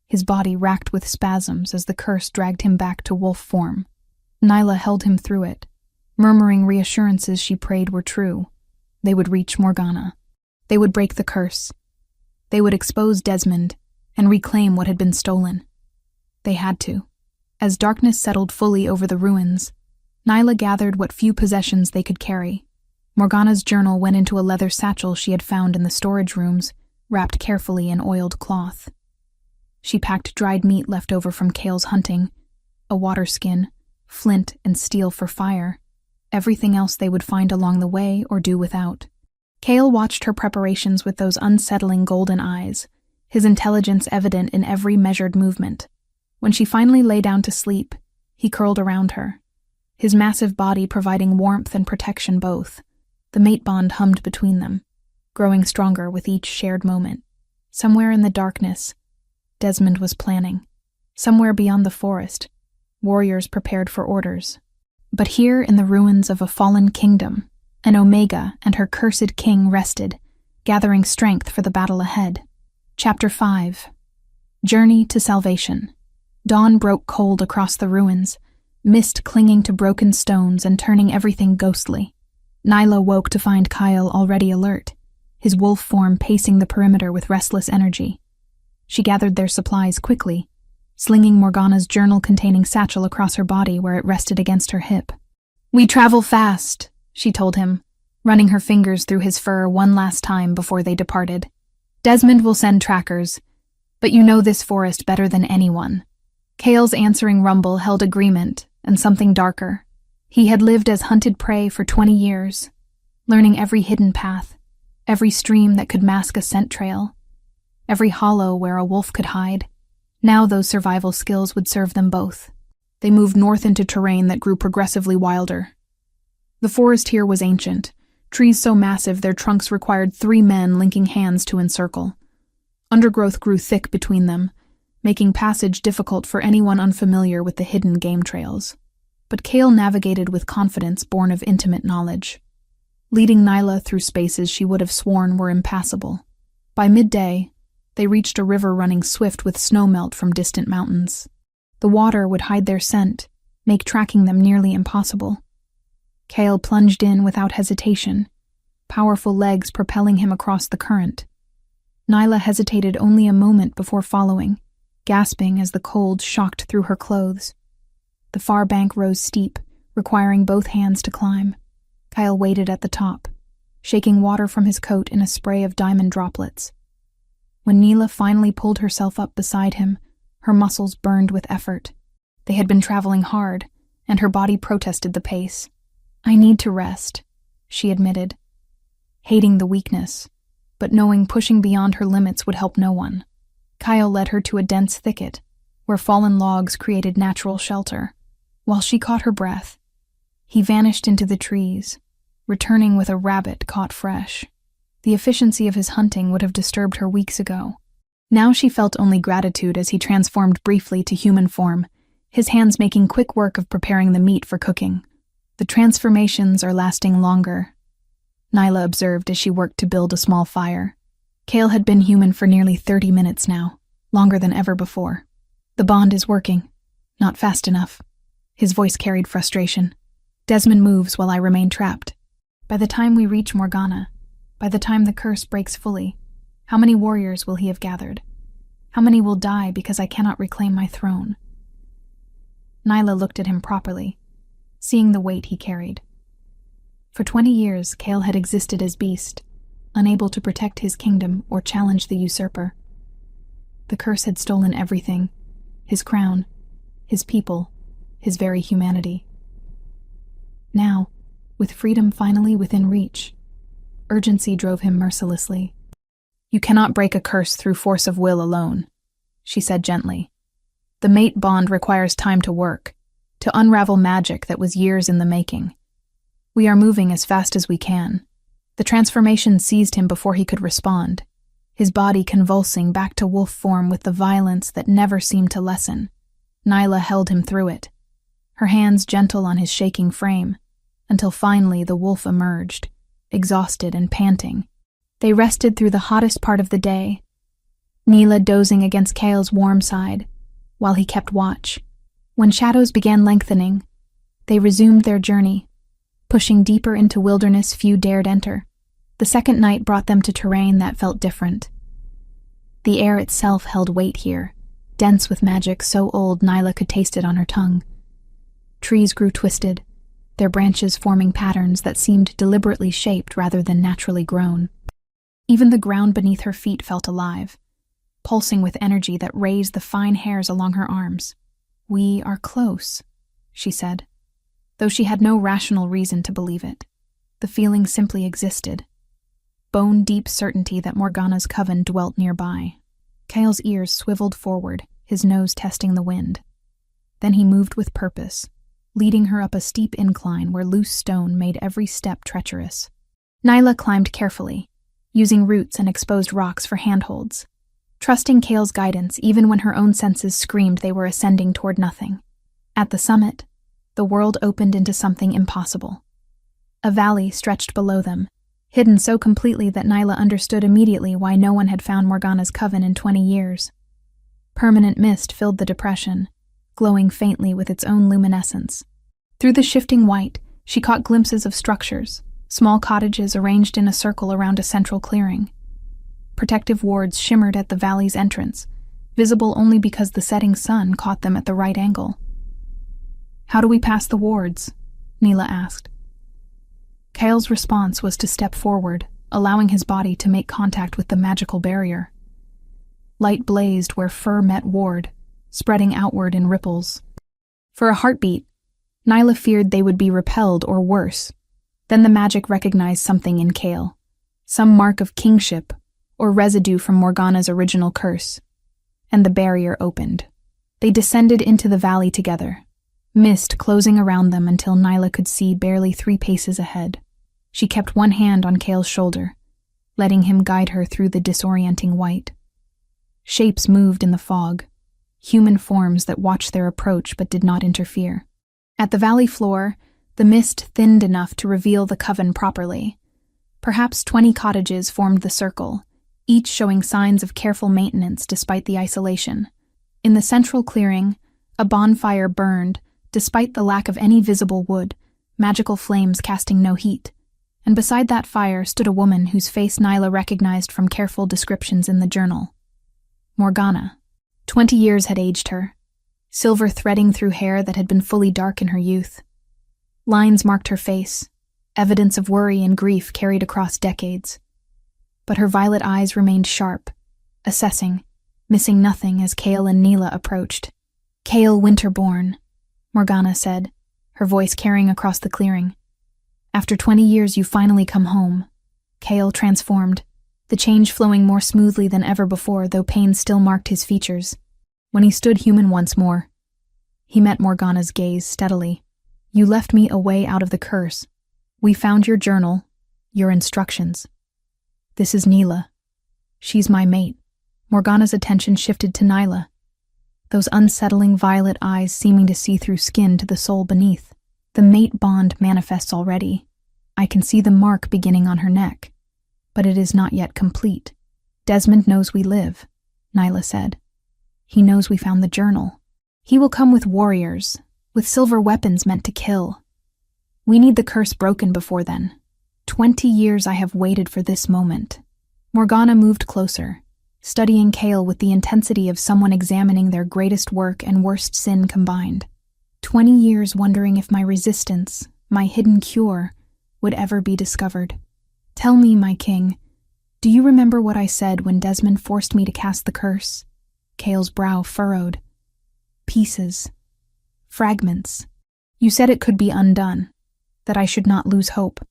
His body racked with spasms as the curse dragged him back to wolf form. Nyla held him through it, murmuring reassurances she prayed were true. They would reach Morgana. They would break the curse. They would expose Desmond and reclaim what had been stolen. They had to. As darkness settled fully over the ruins, Nyla gathered what few possessions they could carry. Morgana's journal went into a leather satchel she had found in the storage rooms, wrapped carefully in oiled cloth. She packed dried meat left over from Kale's hunting, a water skin, flint and steel for fire, everything else they would find along the way or do without. Kale watched her preparations with those unsettling golden eyes, his intelligence evident in every measured movement. When she finally lay down to sleep, he curled around her, his massive body providing warmth and protection both. The mate bond hummed between them, growing stronger with each shared moment. Somewhere in the darkness, Desmond was planning. Somewhere beyond the forest, warriors prepared for orders. But here in the ruins of a fallen kingdom, an Omega and her cursed king rested, gathering strength for the battle ahead. Chapter 5. Journey to Salvation. Dawn broke cold across the ruins, mist clinging to broken stones and turning everything ghostly. Nyla woke to find Kyle already alert, his wolf form pacing the perimeter with restless energy. She gathered their supplies quickly, slinging Morgana's journal-containing satchel across her body where it rested against her hip. We travel fast, she told him, running her fingers through his fur one last time before they departed. Desmond will send trackers, but you know this forest better than anyone. Kale's answering rumble held agreement and something darker. He had lived as hunted prey for 20 years, learning every hidden path, every stream that could mask a scent trail, every hollow where a wolf could hide. Now those survival skills would serve them both. They moved north into terrain that grew progressively wilder. The forest here was ancient, trees so massive their trunks required 3 men linking hands to encircle. Undergrowth grew thick between them, making passage difficult for anyone unfamiliar with the hidden game trails. But Kale navigated with confidence born of intimate knowledge, leading Nyla through spaces she would have sworn were impassable. By midday, they reached a river running swift with snowmelt from distant mountains. The water would hide their scent, make tracking them nearly impossible. Kale plunged in without hesitation, powerful legs propelling him across the current. Nyla hesitated only a moment before following, gasping as the cold shocked through her clothes. The far bank rose steep, requiring both hands to climb. Kyle waited at the top, shaking water from his coat in a spray of diamond droplets. When Nyla finally pulled herself up beside him, her muscles burned with effort. They had been traveling hard, and her body protested the pace. "I need to rest," she admitted, hating the weakness, but knowing pushing beyond her limits would help no one. Kyle led her to a dense thicket, where fallen logs created natural shelter. While she caught her breath, he vanished into the trees, returning with a rabbit caught fresh. The efficiency of his hunting would have disturbed her weeks ago. Now she felt only gratitude as he transformed briefly to human form, his hands making quick work of preparing the meat for cooking. "The transformations are lasting longer," Nyla observed as she worked to build a small fire. Kale had been human for nearly 30 minutes now, longer than ever before. "The bond is working. Not fast enough." His voice carried frustration. "Desmond moves while I remain trapped. By the time we reach Morgana, by the time the curse breaks fully, how many warriors will he have gathered? How many will die because I cannot reclaim my throne?" Nyla looked at him properly, seeing the weight he carried. For 20 years, Kale had existed as beast, unable to protect his kingdom or challenge the usurper. The curse had stolen everything: his crown, his people, his very humanity. Now, with freedom finally within reach, urgency drove him mercilessly. "You cannot break a curse through force of will alone," she said gently. "The mate bond requires time to work, to unravel magic that was years in the making. We are moving as fast as we can." The transformation seized him before he could respond, his body convulsing back to wolf form with the violence that never seemed to lessen. Nyla held him through it, her hands gentle on his shaking frame, until finally the wolf emerged, exhausted and panting. They rested through the hottest part of the day, Nyla dozing against Kale's warm side, while he kept watch. When shadows began lengthening, they resumed their journey, pushing deeper into wilderness few dared enter. The second night brought them to terrain that felt different. The air itself held weight here, dense with magic so old Nyla could taste it on her tongue. Trees grew twisted, their branches forming patterns that seemed deliberately shaped rather than naturally grown. Even the ground beneath her feet felt alive, pulsing with energy that raised the fine hairs along her arms. "We are close," she said, though she had no rational reason to believe it. The feeling simply existed. Bone-deep certainty that Morgana's coven dwelt nearby. Kale's ears swiveled forward, his nose testing the wind. Then he moved with purpose, leading her up a steep incline where loose stone made every step treacherous. Nyla climbed carefully, using roots and exposed rocks for handholds, trusting Kale's guidance even when her own senses screamed they were ascending toward nothing. At the summit, the world opened into something impossible. A valley stretched below them, hidden so completely that Nyla understood immediately why no one had found Morgana's coven in 20 years. Permanent mist filled the depression, glowing faintly with its own luminescence. Through the shifting white, she caught glimpses of structures, small cottages arranged in a circle around a central clearing. Protective wards shimmered at the valley's entrance, visible only because the setting sun caught them at the right angle. "How do we pass the wards?" Nyla asked. Kale's response was to step forward, allowing his body to make contact with the magical barrier. Light blazed where fur met ward, spreading outward in ripples. For a heartbeat, Nyla feared they would be repelled or worse. Then the magic recognized something in Kale, some mark of kingship or residue from Morgana's original curse, and the barrier opened. They descended into the valley together, mist closing around them until Nyla could see barely 3 paces ahead. She kept one hand on Kale's shoulder, letting him guide her through the disorienting white. Shapes moved in the fog, human forms that watched their approach but did not interfere. At the valley floor, the mist thinned enough to reveal the coven properly. Perhaps 20 cottages formed the circle, each showing signs of careful maintenance despite the isolation. In the central clearing, a bonfire burned, despite the lack of any visible wood, magical flames casting no heat. And beside that fire stood a woman whose face Nyla recognized from careful descriptions in the journal. Morgana. 20 years had aged her, silver threading through hair that had been fully dark in her youth. Lines marked her face, evidence of worry and grief carried across decades. But her violet eyes remained sharp, assessing, missing nothing as Kale and Neela approached. "Kale Winterborn," Morgana said, her voice carrying across the clearing. "After 20 years you finally come home." Kale transformed, the change flowing more smoothly than ever before, though pain still marked his features. When he stood human once more, he met Morgana's gaze steadily. "You left me a way out of the curse. We found your journal, your instructions. This is Neela. She's my mate." Morgana's attention shifted to Nyla, those unsettling violet eyes seeming to see through skin to the soul beneath. "The mate bond manifests already. I can see the mark beginning on her neck, but it is not yet complete." "Desmond knows we live," Nyla said. "He knows we found the journal. He will come with warriors, with silver weapons meant to kill. We need the curse broken before then. 20 years I have waited for this moment." Morgana moved closer, studying Kale with the intensity of someone examining their greatest work and worst sin combined. 20 years wondering if my resistance, my hidden cure, would ever be discovered. "Tell me, my king, do you remember what I said when Desmond forced me to cast the curse?" Kale's brow furrowed. "Pieces. Fragments. You said it could be undone, that I should not lose hope.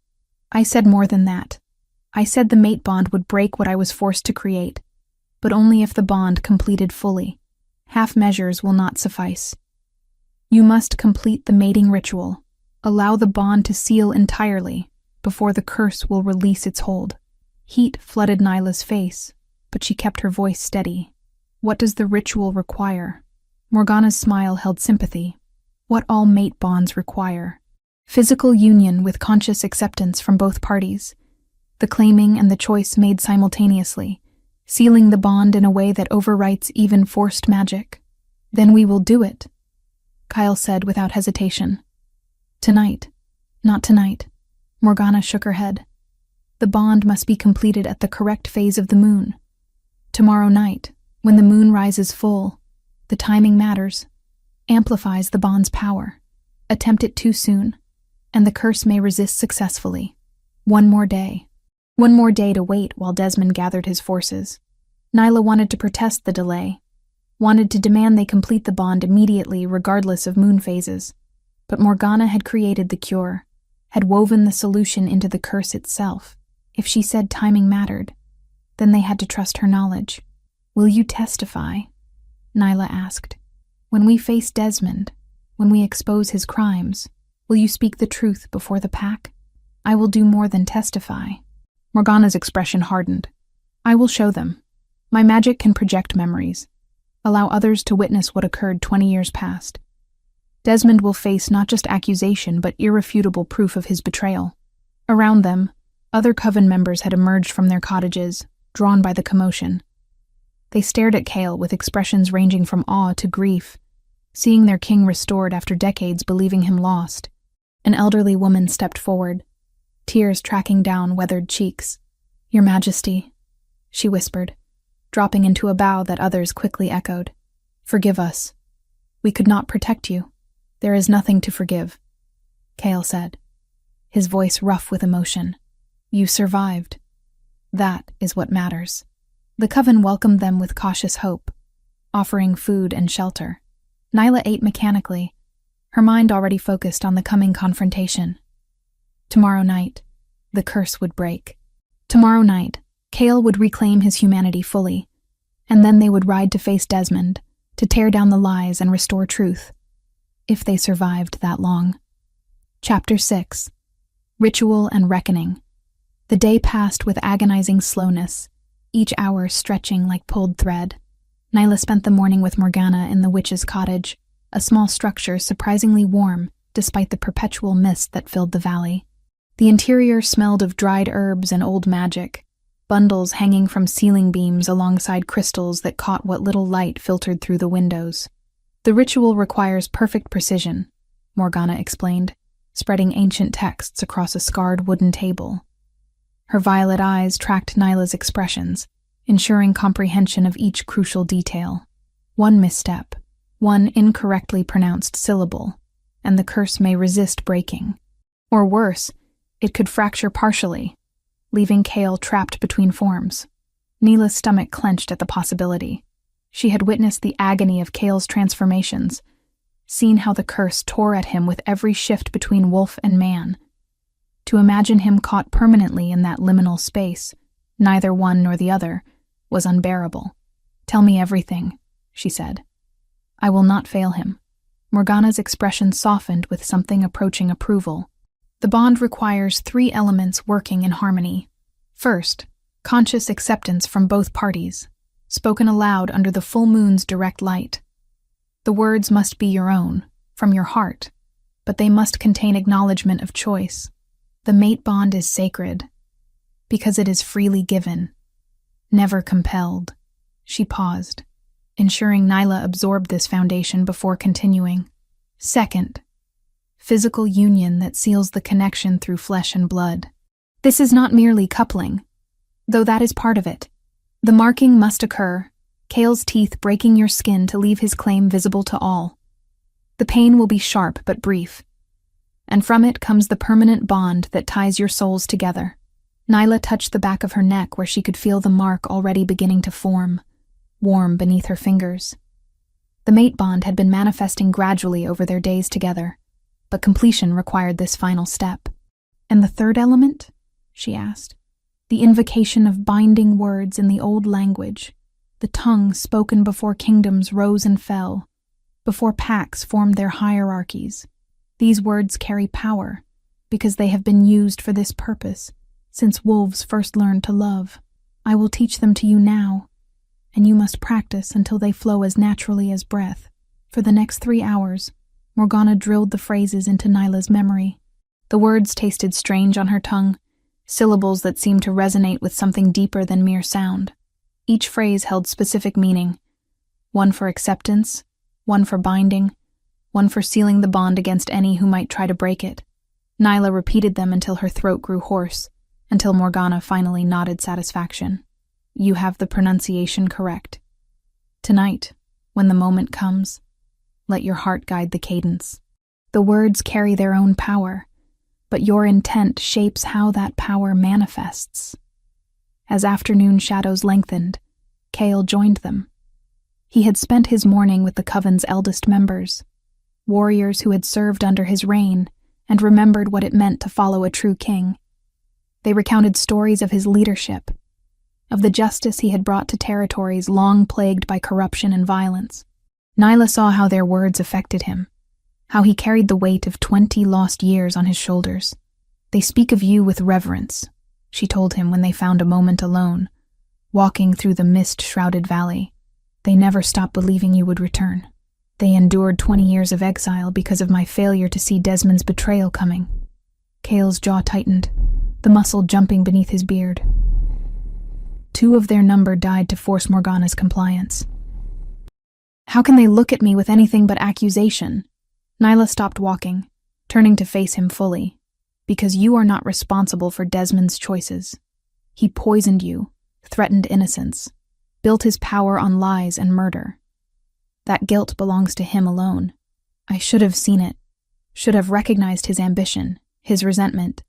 I said more than that. I said the mate bond would break what I was forced to create, but only if the bond completed fully. Half measures will not suffice. You must complete the mating ritual, allow the bond to seal entirely before the curse will release its hold." Heat flooded Nyla's face, but she kept her voice steady. "What does the ritual require?" Morgana's smile held sympathy. "What all mate bonds require. Physical union with conscious acceptance from both parties. The claiming and the choice made simultaneously, sealing the bond in a way that overwrites even forced magic. Then we will do it," Kyle said without hesitation. "Tonight. Not tonight." Morgana shook her head. "The bond must be completed at the correct phase of the moon. Tomorrow night, when the moon rises full, the timing matters, amplifies the bond's power. Attempt it too soon, and the curse may resist successfully. One more day. One more day to wait while Desmond gathered his forces." Nyla wanted to protest the delay, wanted to demand they complete the bond immediately regardless of moon phases. But Morgana had created the cure, had woven the solution into the curse itself. If she said timing mattered, then they had to trust her knowledge. "Will you testify?" Nyla asked. "When we face Desmond, when we expose his crimes, will you speak the truth before the pack?" "I will do more than testify." Morgana's expression hardened. "I will show them. My magic can project memories, allow others to witness what occurred 20 years past. Desmond will face not just accusation but irrefutable proof of his betrayal." Around them, other coven members had emerged from their cottages, drawn by the commotion. They stared at Kale with expressions ranging from awe to grief, seeing their king restored after decades believing him lost. An elderly woman stepped forward, tears tracking down weathered cheeks. "Your Majesty," she whispered, dropping into a bow that others quickly echoed. "Forgive us. We could not protect you. There is nothing to forgive," Kale said, his voice rough with emotion. "You survived. That is what matters." The coven welcomed them with cautious hope, offering food and shelter. Nyla ate mechanically, her mind already focused on the coming confrontation. Tomorrow night, the curse would break. Tomorrow night, Kale would reclaim his humanity fully, and then they would ride to face Desmond, to tear down the lies and restore truth, if they survived that long. Chapter 6. Ritual and Reckoning. The day passed with agonizing slowness, each hour stretching like pulled thread. Nyla spent the morning with Morgana in the witch's cottage, a small structure surprisingly warm despite the perpetual mist that filled the valley. The interior smelled of dried herbs and old magic, bundles hanging from ceiling beams alongside crystals that caught what little light filtered through the windows. The ritual requires perfect precision, Morgana explained, spreading ancient texts across a scarred wooden table. Her violet eyes tracked Nyla's expressions, ensuring comprehension of each crucial detail. One misstep, one incorrectly pronounced syllable, and the curse may resist breaking. Or worse, it could fracture partially, leaving Kale trapped between forms. Nyla's stomach clenched at the possibility. She had witnessed the agony of Kale's transformations, seen how the curse tore at him with every shift between wolf and man. To imagine him caught permanently in that liminal space, neither one nor the other, was unbearable. "Tell me everything," she said. "I will not fail him." Morgana's expression softened with something approaching approval. The bond requires 3 elements working in harmony. First, conscious acceptance from both parties, spoken aloud under the full moon's direct light. The words must be your own, from your heart, but they must contain acknowledgement of choice. The mate bond is sacred, because it is freely given, never compelled. She paused, ensuring Nyla absorbed this foundation before continuing. Second, physical union that seals the connection through flesh and blood. This is not merely coupling, though that is part of it. The marking must occur, Kale's teeth breaking your skin to leave his claim visible to all. The pain will be sharp but brief, and from it comes the permanent bond that ties your souls together. Nyla touched the back of her neck where she could feel the mark already beginning to form, warm beneath her fingers. The mate bond had been manifesting gradually over their days together, but completion required this final step. "And the third element?" she asked. "The invocation of binding words in the old language, the tongue spoken before kingdoms rose and fell, before pacts formed their hierarchies. These words carry power, because they have been used for this purpose since wolves first learned to love. I will teach them to you now, and you must practice until they flow as naturally as breath." For the next 3 hours, Morgana drilled the phrases into Nyla's memory. The words tasted strange on her tongue, syllables that seemed to resonate with something deeper than mere sound. Each phrase held specific meaning, one for acceptance, one for binding, one for sealing the bond against any who might try to break it. Nyla repeated them until her throat grew hoarse, until Morgana finally nodded satisfaction. "You have the pronunciation correct. Tonight, when the moment comes, let your heart guide the cadence. The words carry their own power, but your intent shapes how that power manifests." As afternoon shadows lengthened, Kale joined them. He had spent his morning with the Coven's eldest members, warriors who had served under his reign and remembered what it meant to follow a true king. They recounted stories of his leadership, of the justice he had brought to territories long plagued by corruption and violence. Nyla saw how their words affected him, how he carried the weight of 20 lost years on his shoulders. "They speak of you with reverence," she told him when they found a moment alone, walking through the mist-shrouded valley. "They never stopped believing you would return. They endured 20 years of exile because of my failure to see Desmond's betrayal coming." Kale's jaw tightened, the muscle jumping beneath his beard. 2 of their number died to force Morgana's compliance. "How can they look at me with anything but accusation?" Nyla stopped walking, turning to face him fully. "Because you are not responsible for Desmond's choices. He poisoned you, threatened innocence, built his power on lies and murder. That guilt belongs to him alone. I should have seen it, should have recognized his ambition, his resentment.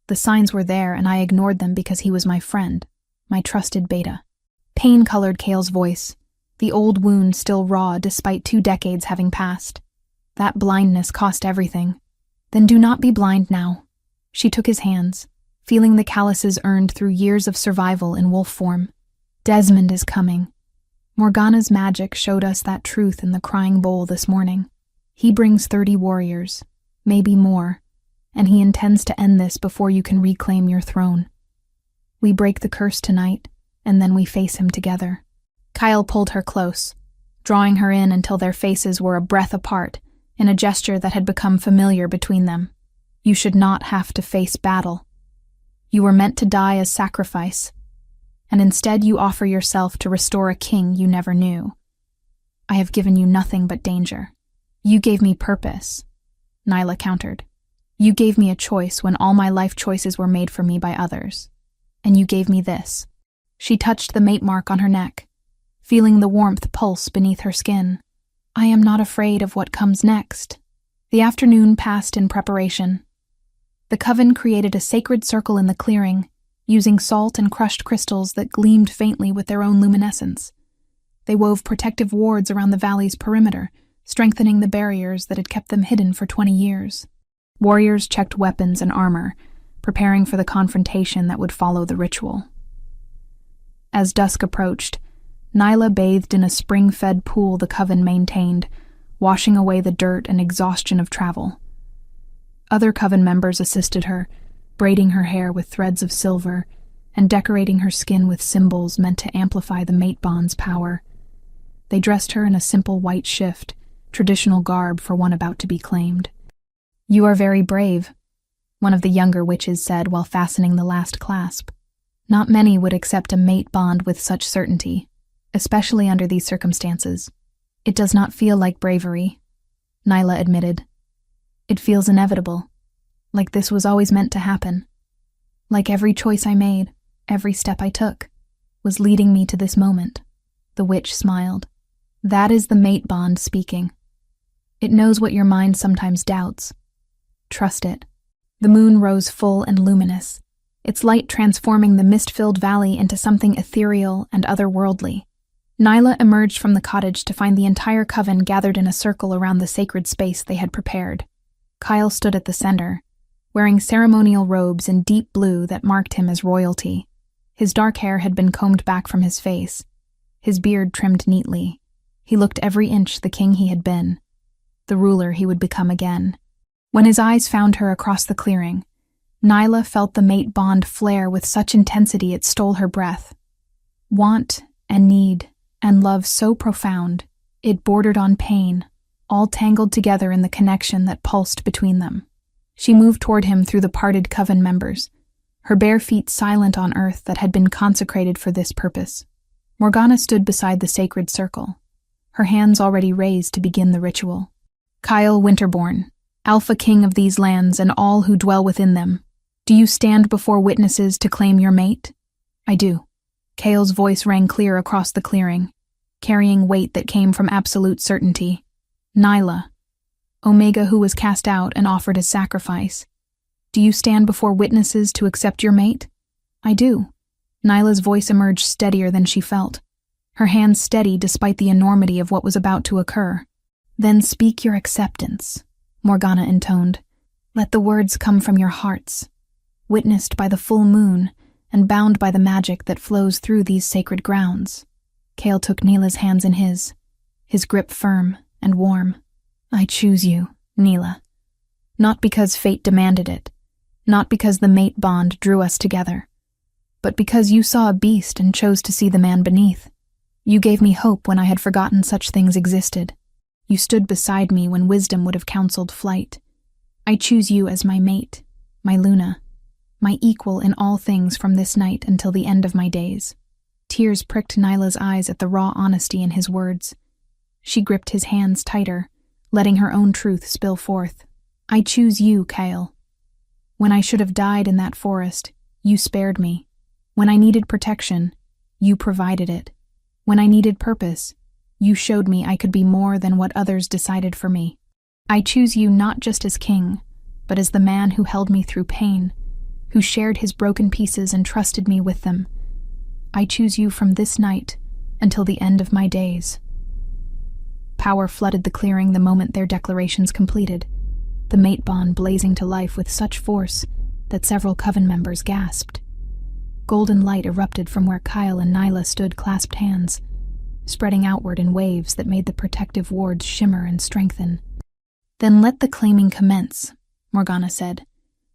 The signs were there and I ignored them because he was my friend, my trusted beta." Pain colored Kale's voice, the old wound still raw despite 2 decades having passed. That blindness cost everything. "Then do not be blind now." She took his hands, feeling the calluses earned through years of survival in wolf form. "Desmond is coming. Morgana's magic showed us that truth in the crying bowl this morning. He brings 30 warriors, maybe more, and he intends to end this before you can reclaim your throne. We break the curse tonight, and then we face him together." Kyle pulled her close, drawing her in until their faces were a breath apart, in a gesture that had become familiar between them. You should not have to face battle. You were meant to die as sacrifice, and instead you offer yourself to restore a king you never knew. I have given you nothing but danger. You gave me purpose, Nyla countered. You gave me a choice when all my life choices were made for me by others. And you gave me this. She touched the mate mark on her neck, feeling the warmth pulse beneath her skin. I am not afraid of what comes next. The afternoon passed in preparation. The coven created a sacred circle in the clearing, using salt and crushed crystals that gleamed faintly with their own luminescence. They wove protective wards around the valley's perimeter, strengthening the barriers that had kept them hidden for 20 years. Warriors checked weapons and armor, preparing for the confrontation that would follow the ritual. As dusk approached, Nyla bathed in a spring-fed pool the coven maintained, washing away the dirt and exhaustion of travel. Other coven members assisted her, braiding her hair with threads of silver and decorating her skin with symbols meant to amplify the mate bond's power. They dressed her in a simple white shift, traditional garb for one about to be claimed. You are very brave, one of the younger witches said while fastening the last clasp. Not many would accept a mate bond with such certainty, especially under these circumstances. It does not feel like bravery, Nyla admitted. It feels inevitable, like this was always meant to happen. Like every choice I made, every step I took, was leading me to this moment. The witch smiled. That is the mate bond speaking. It knows what your mind sometimes doubts. Trust it. The moon rose full and luminous, its light transforming the mist-filled valley into something ethereal and otherworldly. Nyla emerged from the cottage to find the entire coven gathered in a circle around the sacred space they had prepared. Kyle stood at the center, wearing ceremonial robes in deep blue that marked him as royalty. His dark hair had been combed back from his face, his beard trimmed neatly. He looked every inch the king he had been, the ruler he would become again. When his eyes found her across the clearing, Nyla felt the mate bond flare with such intensity it stole her breath. Want and need and love so profound, it bordered on pain, all tangled together in the connection that pulsed between them. She moved toward him through the parted coven members, her bare feet silent on earth that had been consecrated for this purpose. Morgana stood beside the sacred circle, her hands already raised to begin the ritual. Kyle Winterborn, Alpha King of these lands and all who dwell within them, do you stand before witnesses to claim your mate? I do. Kale's voice rang clear across the clearing, carrying weight that came from absolute certainty. Nyla, Omega who was cast out and offered as sacrifice, do you stand before witnesses to accept your mate? I do. Nyla's voice emerged steadier than she felt, her hands steady despite the enormity of what was about to occur. Then speak your acceptance, Morgana intoned. Let the words come from your hearts, witnessed by the full moon and bound by the magic that flows through these sacred grounds. Kale took Nyla's hands in his grip firm and warm. I choose you, Nyla. Not because fate demanded it, not because the mate bond drew us together, but because you saw a beast and chose to see the man beneath. You gave me hope when I had forgotten such things existed. You stood beside me when wisdom would have counseled flight. I choose you as my mate, my Luna, my equal in all things from this night until the end of my days. Tears pricked Nyla's eyes at the raw honesty in his words. She gripped his hands tighter, letting her own truth spill forth. I choose you, Kale. When I should have died in that forest, you spared me. When I needed protection, you provided it. When I needed purpose, you showed me I could be more than what others decided for me. I choose you not just as king, but as the man who held me through pain, who shared his broken pieces and trusted me with them. I choose you from this night until the end of my days. Power flooded the clearing the moment their declarations completed, the mate bond blazing to life with such force that several coven members gasped. Golden light erupted from where Kyle and Nyla stood clasped hands, spreading outward in waves that made the protective wards shimmer and strengthen. Then let the claiming commence, Morgana said,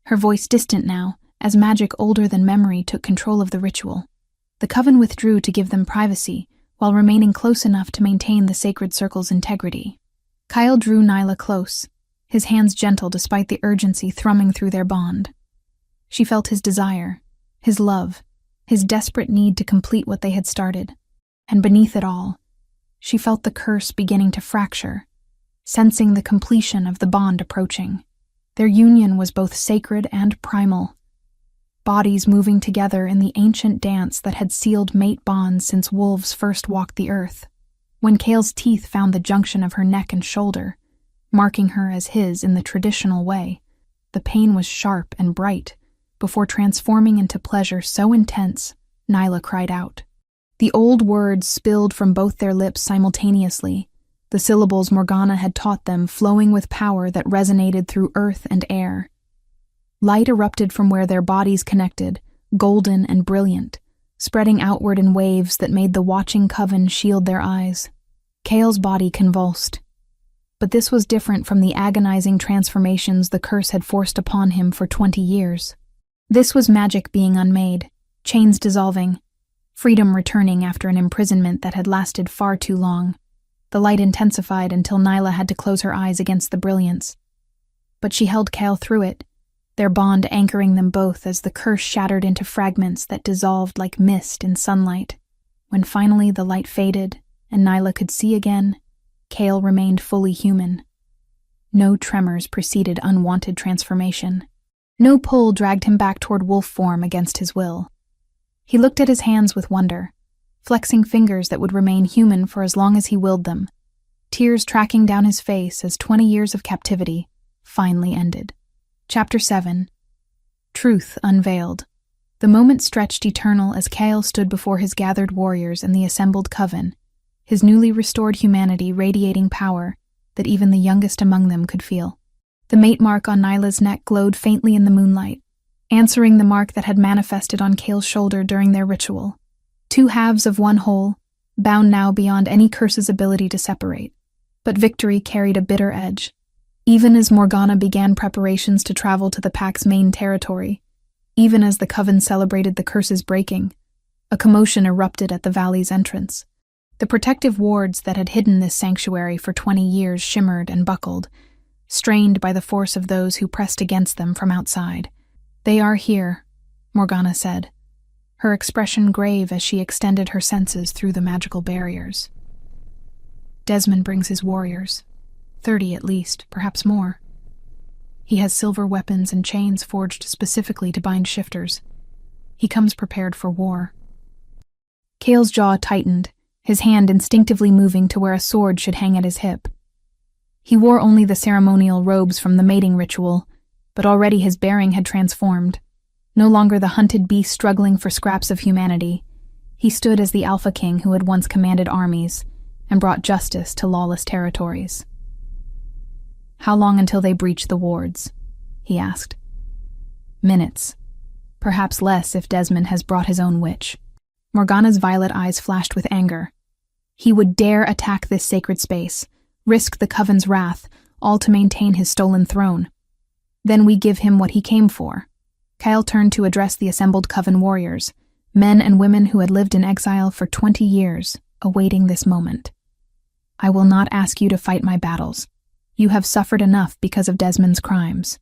her voice distant now, as magic older than memory took control of the ritual. The coven withdrew to give them privacy, while remaining close enough to maintain the sacred circle's integrity. Kyle drew Nyla close, his hands gentle despite the urgency thrumming through their bond. She felt his desire, his love, his desperate need to complete what they had started. And beneath it all, she felt the curse beginning to fracture, sensing the completion of the bond approaching. Their union was both sacred and primal, bodies moving together in the ancient dance that had sealed mate bonds since wolves first walked the earth. When Kale's teeth found the junction of her neck and shoulder, marking her as his in the traditional way, the pain was sharp and bright, before transforming into pleasure so intense, Nyla cried out. The old words spilled from both their lips simultaneously, the syllables Morgana had taught them flowing with power that resonated through earth and air. Light erupted from where their bodies connected, golden and brilliant, spreading outward in waves that made the watching coven shield their eyes. Kale's body convulsed. But this was different from the agonizing transformations the curse had forced upon him for 20 years. This was magic being unmade, chains dissolving, freedom returning after an imprisonment that had lasted far too long. The light intensified until Nyla had to close her eyes against the brilliance. But she held Kale through it, their bond anchoring them both as the curse shattered into fragments that dissolved like mist in sunlight. When finally the light faded and Nyla could see again, Kale remained fully human. No tremors preceded unwanted transformation. No pull dragged him back toward wolf form against his will. He looked at his hands with wonder, flexing fingers that would remain human for as long as he willed them, tears tracking down his face as 20 years of captivity finally ended. Chapter 7. Truth Unveiled. The moment stretched eternal as Kale stood before his gathered warriors and the assembled coven, his newly restored humanity radiating power that even the youngest among them could feel. The mate mark on Nyla's neck glowed faintly in the moonlight, answering the mark that had manifested on Kale's shoulder during their ritual. Two halves of one whole, bound now beyond any curse's ability to separate. But victory carried a bitter edge. Even as Morgana began preparations to travel to the pack's main territory, even as the coven celebrated the curse's breaking, a commotion erupted at the valley's entrance. The protective wards that had hidden this sanctuary for 20 years shimmered and buckled, strained by the force of those who pressed against them from outside. "They are here," Morgana said, her expression grave as she extended her senses through the magical barriers. "Desmond brings his warriors, 30 at least, perhaps more. He has silver weapons and chains forged specifically to bind shifters. He comes prepared for war." Kale's jaw tightened, his hand instinctively moving to where a sword should hang at his hip. He wore only the ceremonial robes from the mating ritual, but already his bearing had transformed. No longer the hunted beast struggling for scraps of humanity, he stood as the Alpha King who had once commanded armies and brought justice to lawless territories. "How long until they breach the wards?" he asked. "Minutes. Perhaps less if Desmond has brought his own witch." Morgana's violet eyes flashed with anger. He would dare attack this sacred space, risk the coven's wrath, all to maintain his stolen throne. Then we give him what he came for. Kyle turned to address the assembled coven warriors, men and women who had lived in exile for 20 years, awaiting this moment. "I will not ask you to fight my battles. You have suffered enough because of Desmond's crimes.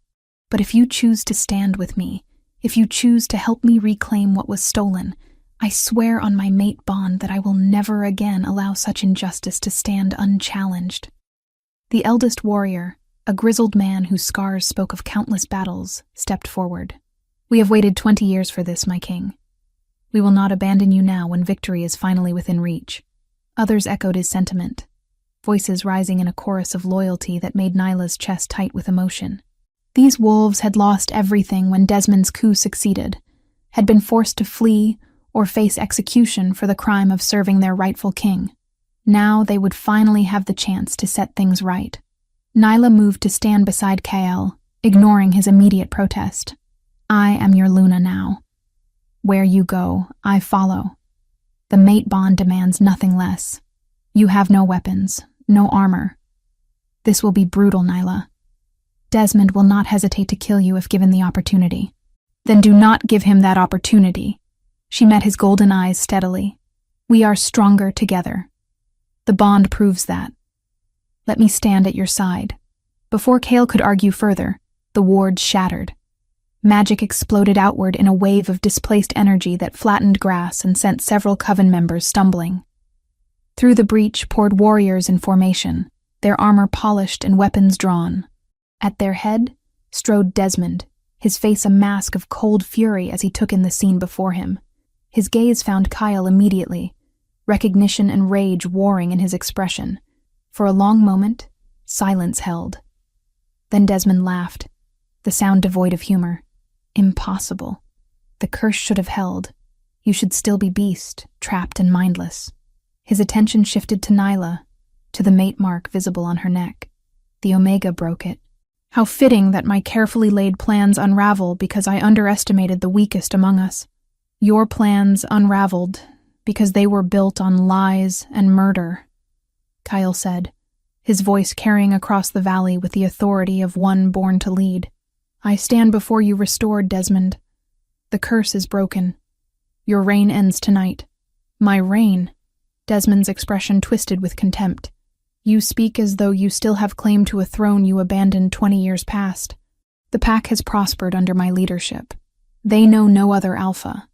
But if you choose to stand with me, if you choose to help me reclaim what was stolen, I swear on my mate bond that I will never again allow such injustice to stand unchallenged." The eldest warrior, a grizzled man whose scars spoke of countless battles, stepped forward. "We have waited 20 years for this, my king. We will not abandon you now when victory is finally within reach." Others echoed his sentiment, voices rising in a chorus of loyalty that made Nyla's chest tight with emotion. These wolves had lost everything when Desmond's coup succeeded, had been forced to flee or face execution for the crime of serving their rightful king. Now they would finally have the chance to set things right. Nyla moved to stand beside Kale, ignoring his immediate protest. "I am your Luna now. Where you go, I follow. The mate bond demands nothing less. You have no weapons, no armor. This will be brutal, Nyla. Desmond will not hesitate to kill you if given the opportunity." "Then do not give him that opportunity." She met his golden eyes steadily. We are stronger together. The bond proves that. Let me stand at your side." Before Kale could argue further, the wards shattered. Magic exploded outward in a wave of displaced energy that flattened grass and sent several coven members stumbling. Through the breach poured warriors in formation, their armor polished and weapons drawn. At their head strode Desmond, his face a mask of cold fury as he took in the scene before him. His gaze found Kyle immediately, recognition and rage warring in his expression. For a long moment, silence held. Then Desmond laughed, the sound devoid of humor. "Impossible. The curse should have held. You should still be beast, trapped and mindless." His attention shifted to Nyla, to the mate mark visible on her neck. The Omega broke it. How fitting that my carefully laid plans unravel because I underestimated the weakest among us. Your plans unraveled because they were built on lies and murder, Kyle said, his voice carrying across the valley with the authority of one born to lead. "I stand before you restored, Desmond. The curse is broken. Your reign ends tonight." "My reign?" Desmond's expression twisted with contempt. "You speak as though you still have claim to a throne you abandoned 20 years past. The pack has prospered under my leadership. They know no other alpha.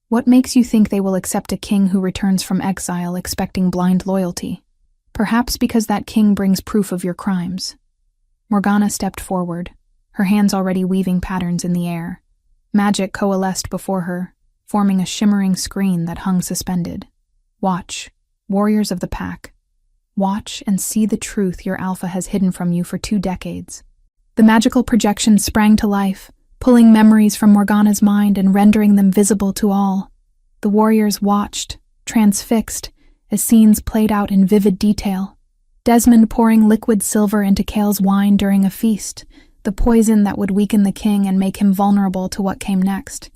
What makes you think they will accept a king who returns from exile expecting blind loyalty? Perhaps because that king brings proof of your crimes." Morgana stepped forward, her hands already weaving patterns in the air. Magic coalesced before her, forming a shimmering screen that hung suspended. "Watch, warriors of the pack. Watch and see the truth your alpha has hidden from you for 2 decades. The magical projection sprang to life, pulling memories from Morgana's mind and rendering them visible to all. The warriors watched, transfixed, as scenes played out in vivid detail. Desmond pouring liquid silver into Kale's wine during a feast, the poison that would weaken the king and make him vulnerable to what came next.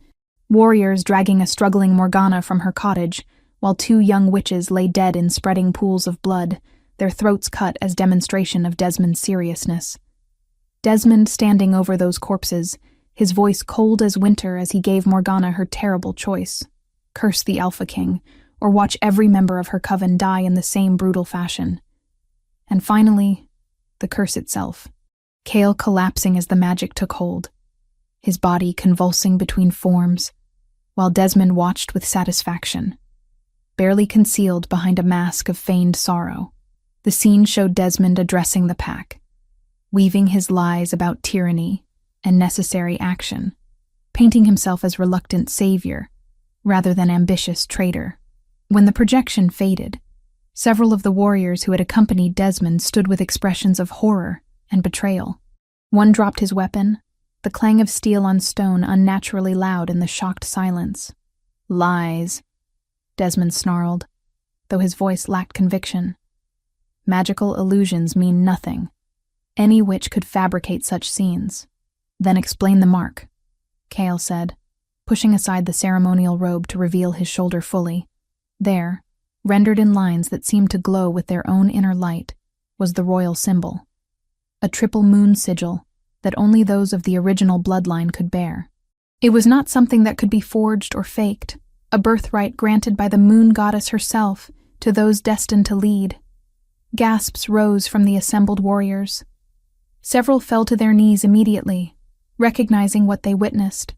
Warriors dragging a struggling Morgana from her cottage, while 2 young witches lay dead in spreading pools of blood, their throats cut as demonstration of Desmond's seriousness. Desmond standing over those corpses, his voice cold as winter as he gave Morgana her terrible choice: curse the Alpha King, or watch every member of her coven die in the same brutal fashion. And finally, the curse itself. Kale collapsing as the magic took hold, his body convulsing between forms, while Desmond watched with satisfaction, barely concealed behind a mask of feigned sorrow. The scene showed Desmond addressing the pack, weaving his lies about tyranny and necessary action, painting himself as reluctant savior rather than ambitious traitor. When the projection faded, several of the warriors who had accompanied Desmond stood with expressions of horror and betrayal. One dropped his weapon, the clang of steel on stone unnaturally loud in the shocked silence. "Lies," Desmond snarled, though his voice lacked conviction. "Magical illusions mean nothing. Any witch could fabricate such scenes." "Then explain the mark," Kale said, pushing aside the ceremonial robe to reveal his shoulder fully. There, rendered in lines that seemed to glow with their own inner light, was the royal symbol. A triple moon sigil that only those of the original bloodline could bear. It was not something that could be forged or faked, a birthright granted by the moon goddess herself to those destined to lead. Gasps rose from the assembled warriors. Several fell to their knees immediately, recognizing what they witnessed.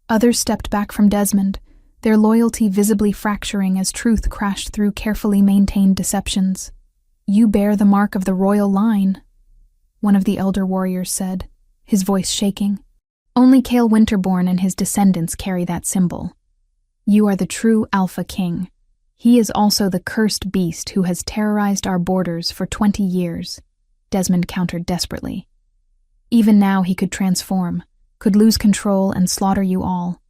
Others stepped back from Desmond, their loyalty visibly fracturing as truth crashed through carefully maintained deceptions. "You bear the mark of the royal line," one of the elder warriors said, his voice shaking. "Only Kale Winterborn and his descendants carry that symbol. You are the true Alpha King. He is also the cursed beast who has terrorized our borders for 20 years, Desmond countered desperately. Even now he could transform, could lose control and slaughter you all.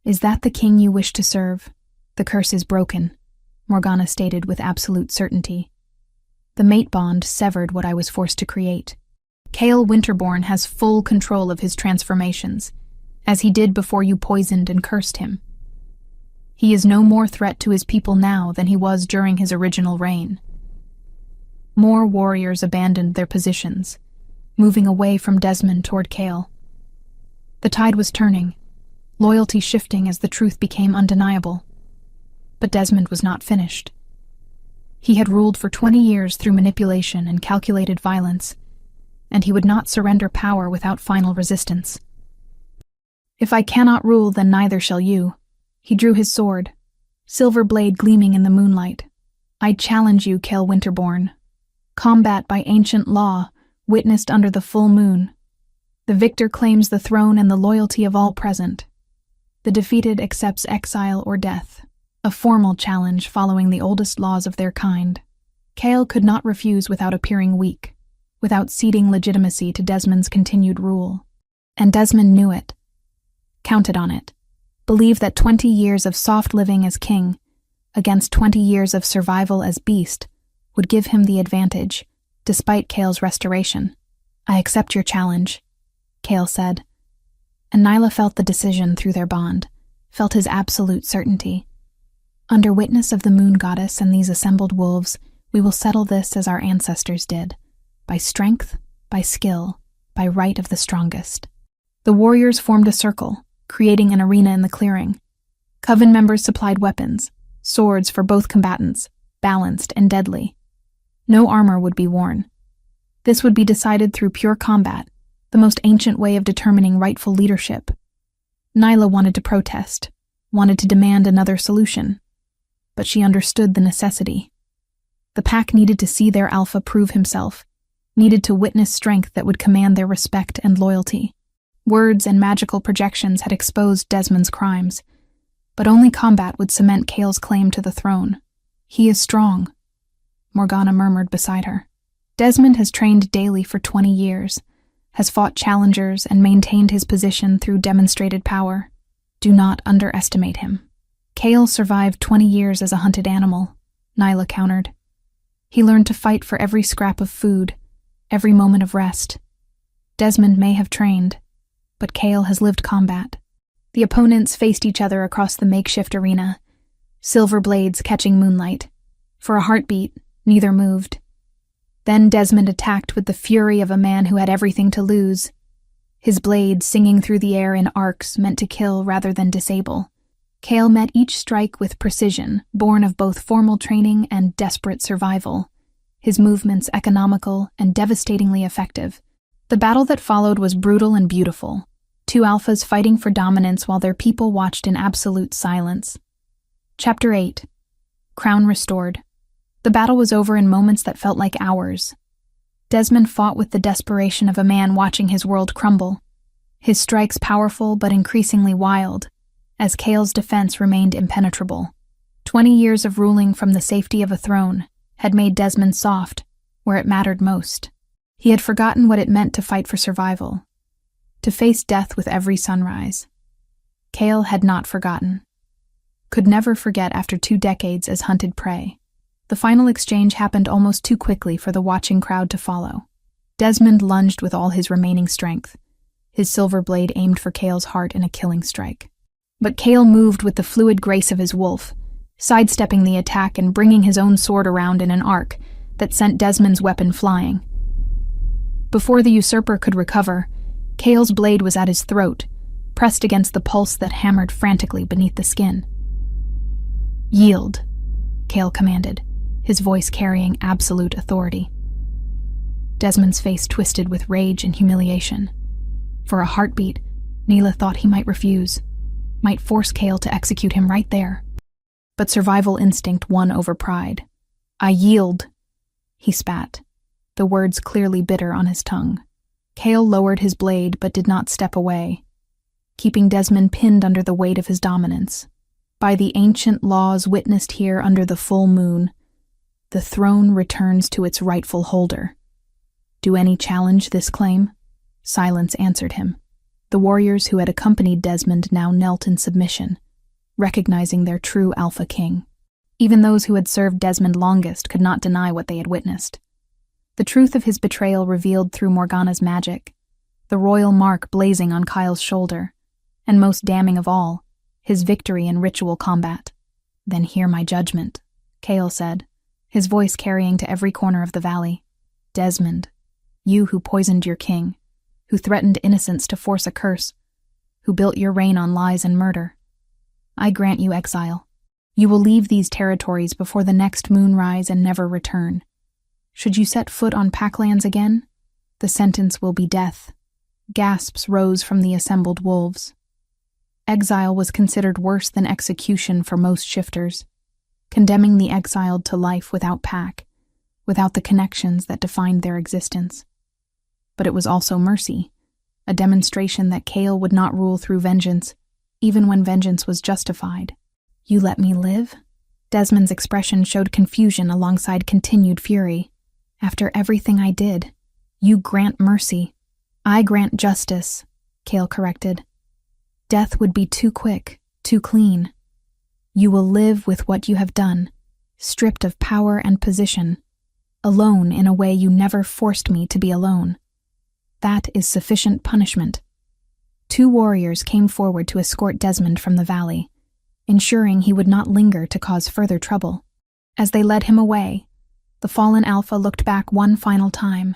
Is that the king you wish to serve? The curse is broken, Morgana stated with absolute certainty. The mate bond severed what I was forced to create. Kale Winterborn has full control of his transformations, as he did before you poisoned and cursed him. He is no more threat to his people now than he was during his original reign. More warriors abandoned their positions, moving away from Desmond toward Kale. The tide was turning, loyalty shifting as the truth became undeniable. But Desmond was not finished. He had ruled for 20 years through manipulation and calculated violence, and he would not surrender power without final resistance. "If I cannot rule, then neither shall you." He drew his sword, silver blade gleaming in the moonlight. "I challenge you, Cale Winterborn. Combat by ancient law, witnessed under the full moon. The victor claims the throne and the loyalty of all present. The defeated accepts exile or death." A formal challenge following the oldest laws of their kind. Cale could not refuse without appearing weak, without ceding legitimacy to Desmond's continued rule. And Desmond knew it, counted on it, believed that 20 years of soft living as king, against 20 years of survival as beast, would give him the advantage, despite Cale's restoration. "I accept your challenge," Cale said. And Nyla felt the decision through their bond, felt his absolute certainty. "Under witness of the moon goddess and these assembled wolves, we will settle this as our ancestors did, by strength, by skill, by right of the strongest." The warriors formed a circle, creating an arena in the clearing. Coven members supplied weapons, swords for both combatants, balanced and deadly. No armor would be worn. This would be decided through pure combat, the most ancient way of determining rightful leadership. Nyla wanted to protest, wanted to demand another solution. But she understood the necessity. The pack needed to see their alpha prove himself, needed to witness strength that would command their respect and loyalty. Words and magical projections had exposed Desmond's crimes, but only combat would cement Cale's claim to the throne. "He is strong," Morgana murmured beside her. "Desmond has trained daily for 20 years, has fought challengers and maintained his position through demonstrated power. Do not underestimate him." "Cale survived 20 years as a hunted animal," Nyla countered. "He learned to fight for every scrap of food, every moment of rest. Desmond may have trained, but Cale has lived combat." The opponents faced each other across the makeshift arena, silver blades catching moonlight. For a heartbeat, neither moved. Then Desmond attacked with the fury of a man who had everything to lose, his blade singing through the air in arcs meant to kill rather than disable. Cale met each strike with precision, born of both formal training and desperate survival, his movements economical and devastatingly effective. The battle that followed was brutal and beautiful, two alphas fighting for dominance while their people watched in absolute silence. Chapter 8. Crown Restored. The battle was over in moments that felt like hours. Desmond fought with the desperation of a man watching his world crumble, his strikes powerful but increasingly wild, as Cale's defense remained impenetrable. 20 years of ruling from the safety of a throne had made Desmond soft, where it mattered most. He had forgotten what it meant to fight for survival, to face death with every sunrise. Cale had not forgotten. Could never forget after 2 decades as hunted prey. The final exchange happened almost too quickly for the watching crowd to follow. Desmond lunged with all his remaining strength, his silver blade aimed for Cale's heart in a killing strike. But Cale moved with the fluid grace of his wolf, sidestepping the attack and bringing his own sword around in an arc that sent Desmond's weapon flying. Before the usurper could recover, Cale's blade was at his throat, pressed against the pulse that hammered frantically beneath the skin. "Yield," Cale commanded, his voice carrying absolute authority. Desmond's face twisted with rage and humiliation. For a heartbeat, Nyla thought he might refuse, might force Cale to execute him right there. But survival instinct won over pride. "I yield," he spat, the words clearly bitter on his tongue. Cale lowered his blade but did not step away, keeping Desmond pinned under the weight of his dominance. By the ancient laws witnessed here under the full moon, the throne returns to its rightful holder. Do any challenge this claim? Silence answered him. The warriors who had accompanied Desmond now knelt in submission, recognizing their true Alpha King. Even those who had served Desmond longest could not deny what they had witnessed. The truth of his betrayal revealed through Morgana's magic, the royal mark blazing on Kyle's shoulder, and most damning of all, his victory in ritual combat. "Then hear my judgment," Cale said, his voice carrying to every corner of the valley. "Desmond, you who poisoned your king, who threatened innocents to force a curse, who built your reign on lies and murder, I grant you exile. You will leave these territories before the next moonrise and never return. Should you set foot on Packlands again, the sentence will be death. Gasps rose from the assembled wolves. Exile was considered worse than execution for most shifters, condemning the exiled to life without pack, without the connections that defined their existence. But it was also mercy, a demonstration that Kale would not rule through vengeance, even when vengeance was justified. You let me live? Desmond's expression showed confusion alongside continued fury. After everything I did, you grant mercy. I grant justice, Kale corrected. Death would be too quick, too clean. You will live with what you have done, stripped of power and position, alone in a way you never forced me to be alone. That is sufficient punishment. 2 warriors came forward to escort Desmond from the valley, ensuring he would not linger to cause further trouble. As they led him away, the fallen Alpha looked back one final time,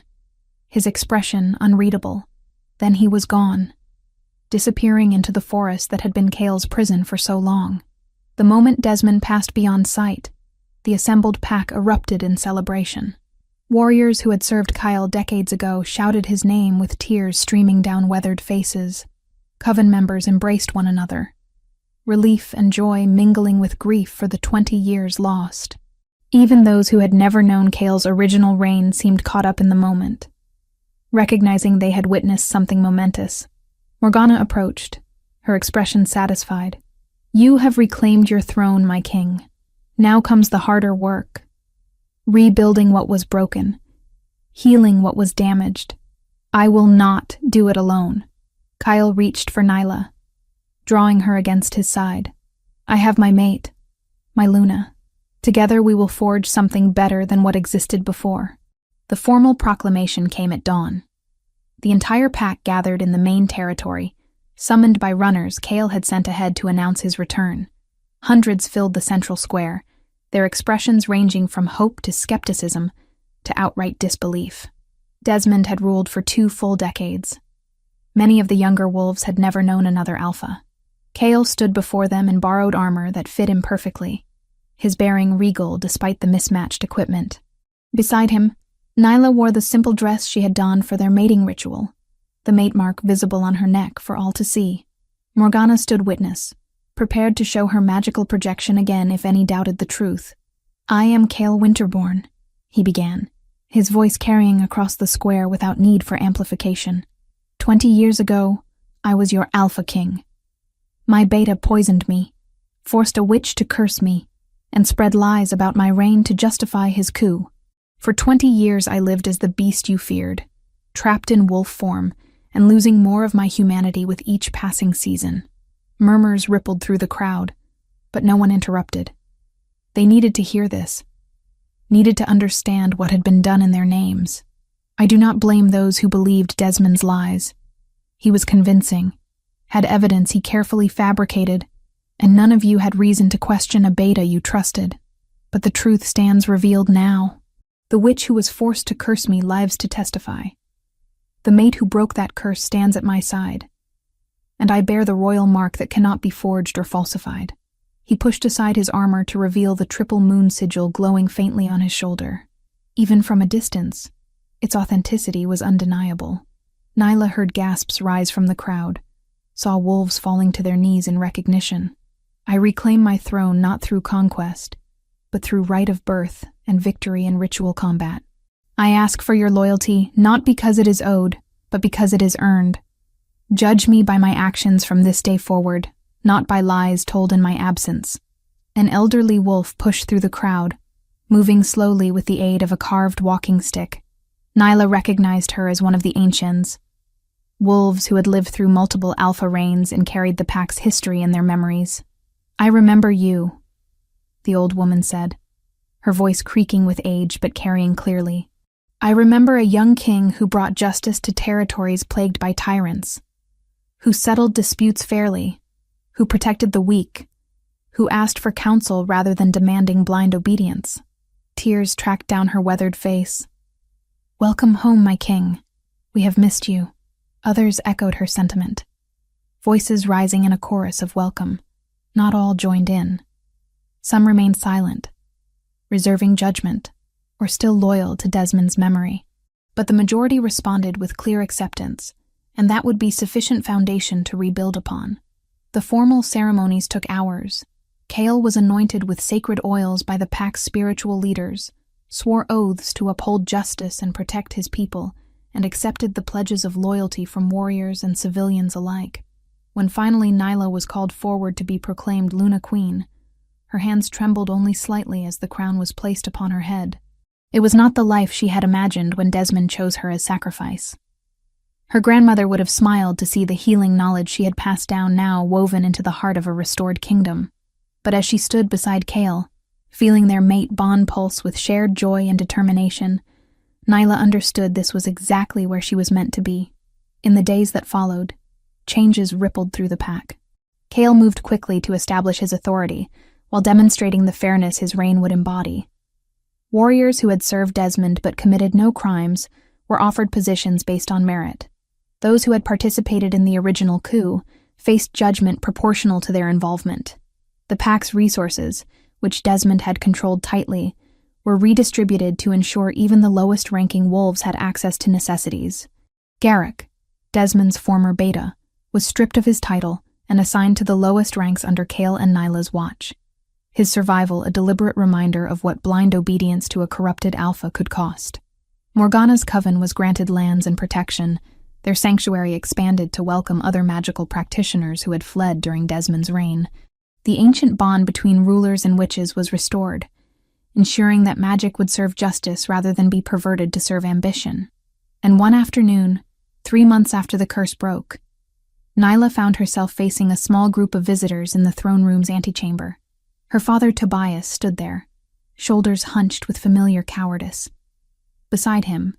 his expression unreadable. Then he was gone, disappearing into the forest that had been Kale's prison for so long. The moment Desmond passed beyond sight, the assembled pack erupted in celebration. Warriors who had served Kyle decades ago shouted his name with tears streaming down weathered faces. Coven members embraced one another, relief and joy mingling with grief for the 20 years lost. Even those who had never known Kale's original reign seemed caught up in the moment. Recognizing they had witnessed something momentous, Morgana approached, her expression satisfied. You have reclaimed your throne, my king. Now comes the harder work. Rebuilding what was broken, healing what was damaged. I will not do it alone. Kyle reached for Nyla, drawing her against his side. I have my mate, my Luna. Together we will forge something better than what existed before. The formal proclamation came at dawn. The entire pack gathered in the main territory, summoned by runners Kale had sent ahead to announce his return. Hundreds filled the central square, their expressions ranging from hope to skepticism to outright disbelief. Desmond had ruled for 2 full decades. Many of the younger wolves had never known another alpha. Kale stood before them in borrowed armor that fit him perfectly, his bearing regal despite the mismatched equipment. Beside him, Nyla wore the simple dress she had donned for their mating ritual, the mate mark visible on her neck for all to see. Morgana stood witness, prepared to show her magical projection again if any doubted the truth. I am Kale Winterborn, he began, his voice carrying across the square without need for amplification. 20 years ago, I was your Alpha King. My beta poisoned me, forced a witch to curse me, and spread lies about my reign to justify his coup. For 20 years I lived as the beast you feared, trapped in wolf form, and losing more of my humanity with each passing season. Murmurs rippled through the crowd, but no one interrupted. They needed to hear this, needed to understand what had been done in their names. I do not blame those who believed Desmond's lies. He was convincing, had evidence he carefully fabricated, and none of you had reason to question a beta you trusted. But the truth stands revealed now. The witch who was forced to curse me lives to testify. The mate who broke that curse stands at my side, and I bear the royal mark that cannot be forged or falsified. He pushed aside his armor to reveal the triple moon sigil glowing faintly on his shoulder. Even from a distance, its authenticity was undeniable. Nyla heard gasps rise from the crowd, saw wolves falling to their knees in recognition. I reclaim my throne not through conquest, but through right of birth and victory in ritual combat. I ask for your loyalty not because it is owed, but because it is earned. Judge me by my actions from this day forward, not by lies told in my absence. An elderly wolf pushed through the crowd, moving slowly with the aid of a carved walking stick. Nyla recognized her as one of the ancients, wolves who had lived through multiple alpha reigns and carried the pack's history in their memories. I remember you, the old woman said, her voice creaking with age but carrying clearly. I remember a young king who brought justice to territories plagued by tyrants, who settled disputes fairly, who protected the weak, who asked for counsel rather than demanding blind obedience. Tears tracked down her weathered face. Welcome home, my king. We have missed you. Others echoed her sentiment, voices rising in a chorus of welcome. Not all joined in. Some remained silent, reserving judgment, or still loyal to Desmond's memory. But the majority responded with clear acceptance, and that would be sufficient foundation to rebuild upon. The formal ceremonies took hours. Cale was anointed with sacred oils by the pack's spiritual leaders, swore oaths to uphold justice and protect his people, and accepted the pledges of loyalty from warriors and civilians alike. When finally Nyla was called forward to be proclaimed Luna Queen, her hands trembled only slightly as the crown was placed upon her head. It was not the life she had imagined when Desmond chose her as sacrifice. Her grandmother would have smiled to see the healing knowledge she had passed down now woven into the heart of a restored kingdom. But as she stood beside Cale, feeling their mate bond pulse with shared joy and determination, Nyla understood this was exactly where she was meant to be. In the days that followed, changes rippled through the pack. Cale moved quickly to establish his authority, while demonstrating the fairness his reign would embody. Warriors who had served Desmond but committed no crimes were offered positions based on merit. Those who had participated in the original coup faced judgment proportional to their involvement. The pack's resources, which Desmond had controlled tightly, were redistributed to ensure even the lowest-ranking wolves had access to necessities. Garrick, Desmond's former beta, was stripped of his title and assigned to the lowest ranks under Cale and Nyla's watch. His survival a deliberate reminder of what blind obedience to a corrupted alpha could cost. Morgana's coven was granted lands and protection, their sanctuary expanded to welcome other magical practitioners who had fled during Desmond's reign. The ancient bond between rulers and witches was restored, ensuring that magic would serve justice rather than be perverted to serve ambition. And one afternoon, 3 months after the curse broke, Nyla found herself facing a small group of visitors in the throne room's antechamber. Her father Tobias stood there, shoulders hunched with familiar cowardice. Beside him,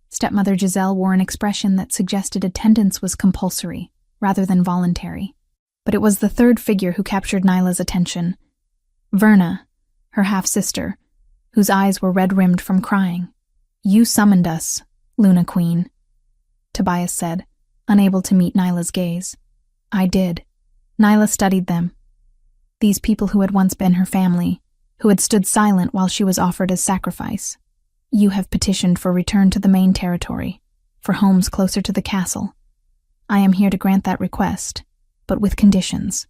stepmother Giselle wore an expression that suggested attendance was compulsory, rather than voluntary. But it was the third figure who captured Nyla's attention. Verna, her half-sister, whose eyes were red-rimmed from crying. "You summoned us, Luna Queen," Tobias said, unable to meet Nyla's gaze. "I did." Nyla studied them. These people who had once been her family, who had stood silent while she was offered as sacrifice. "You have petitioned for return to the main territory, for homes closer to the castle. I am here to grant that request, but with conditions."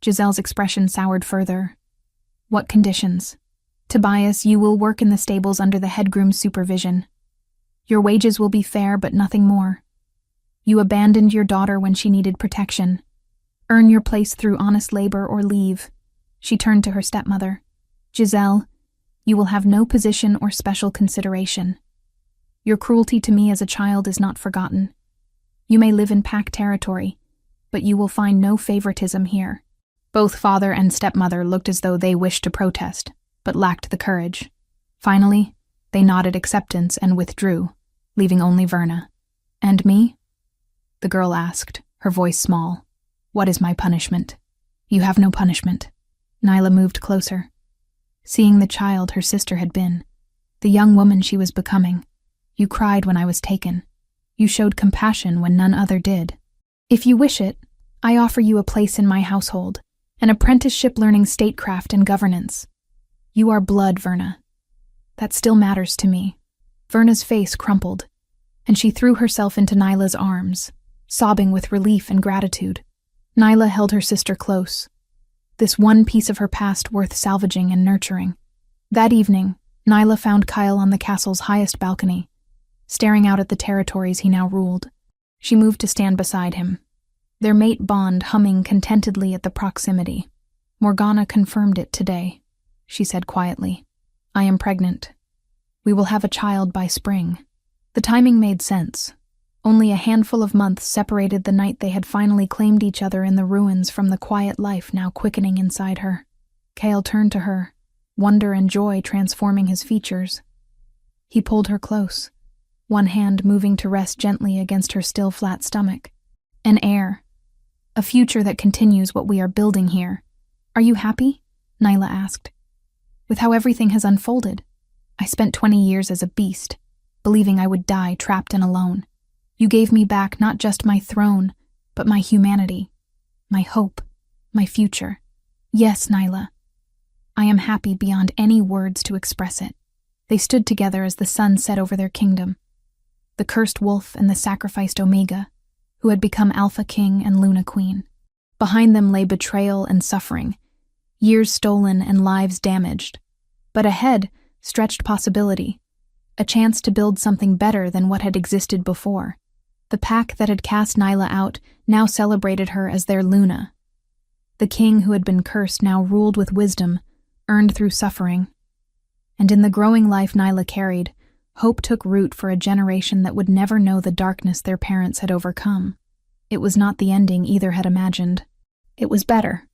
Giselle's expression soured further. "What conditions?" "Tobias, you will work in the stables under the headgroom's supervision. Your wages will be fair, but nothing more. You abandoned your daughter when she needed protection. Earn your place through honest labor or leave." She turned to her stepmother. "Giselle, you will have no position or special consideration. Your cruelty to me as a child is not forgotten. You may live in pack territory, but you will find no favoritism here." Both father and stepmother looked as though they wished to protest, but lacked the courage. Finally, they nodded acceptance and withdrew, leaving only Verna. "And me?" the girl asked, her voice small. "What is my punishment?" "You have no punishment." Nyla moved closer. Seeing the child her sister had been, the young woman she was becoming, you cried when I was taken. You showed compassion when none other did. If you wish it, I offer you a place in my household, an apprenticeship learning statecraft and governance. You are blood, Verna. That still matters to me. Verna's face crumpled, and she threw herself into Nyla's arms, sobbing with relief and gratitude. Nyla held her sister close, this one piece of her past worth salvaging and nurturing. That evening, Nyla found Kyle on the castle's highest balcony, staring out at the territories he now ruled. She moved to stand beside him, their mate bond humming contentedly at the proximity. "Morgana confirmed it today," she said quietly. "I am pregnant. We will have a child by spring." The timing made sense. Only a handful of months separated the night they had finally claimed each other in the ruins from the quiet life now quickening inside her. Cale turned to her, wonder and joy transforming his features. He pulled her close, one hand moving to rest gently against her still flat stomach. "An heir. A future that continues what we are building here. Are you happy?" Nyla asked. "With how everything has unfolded. I spent 20 years as a beast, believing I would die trapped and alone. You gave me back not just my throne, but my humanity, my hope, my future. Yes, Nyla. I am happy beyond any words to express it. They stood together as the sun set over their kingdom. The cursed wolf and the sacrificed Omega, who had become Alpha King and Luna Queen. Behind them lay betrayal and suffering, years stolen and lives damaged. But ahead stretched possibility, a chance to build something better than what had existed before. The pack that had cast Nyla out now celebrated her as their Luna. The king who had been cursed now ruled with wisdom, earned through suffering. And in the growing life Nyla carried, hope took root for a generation that would never know the darkness their parents had overcome. It was not the ending either had imagined. It was better.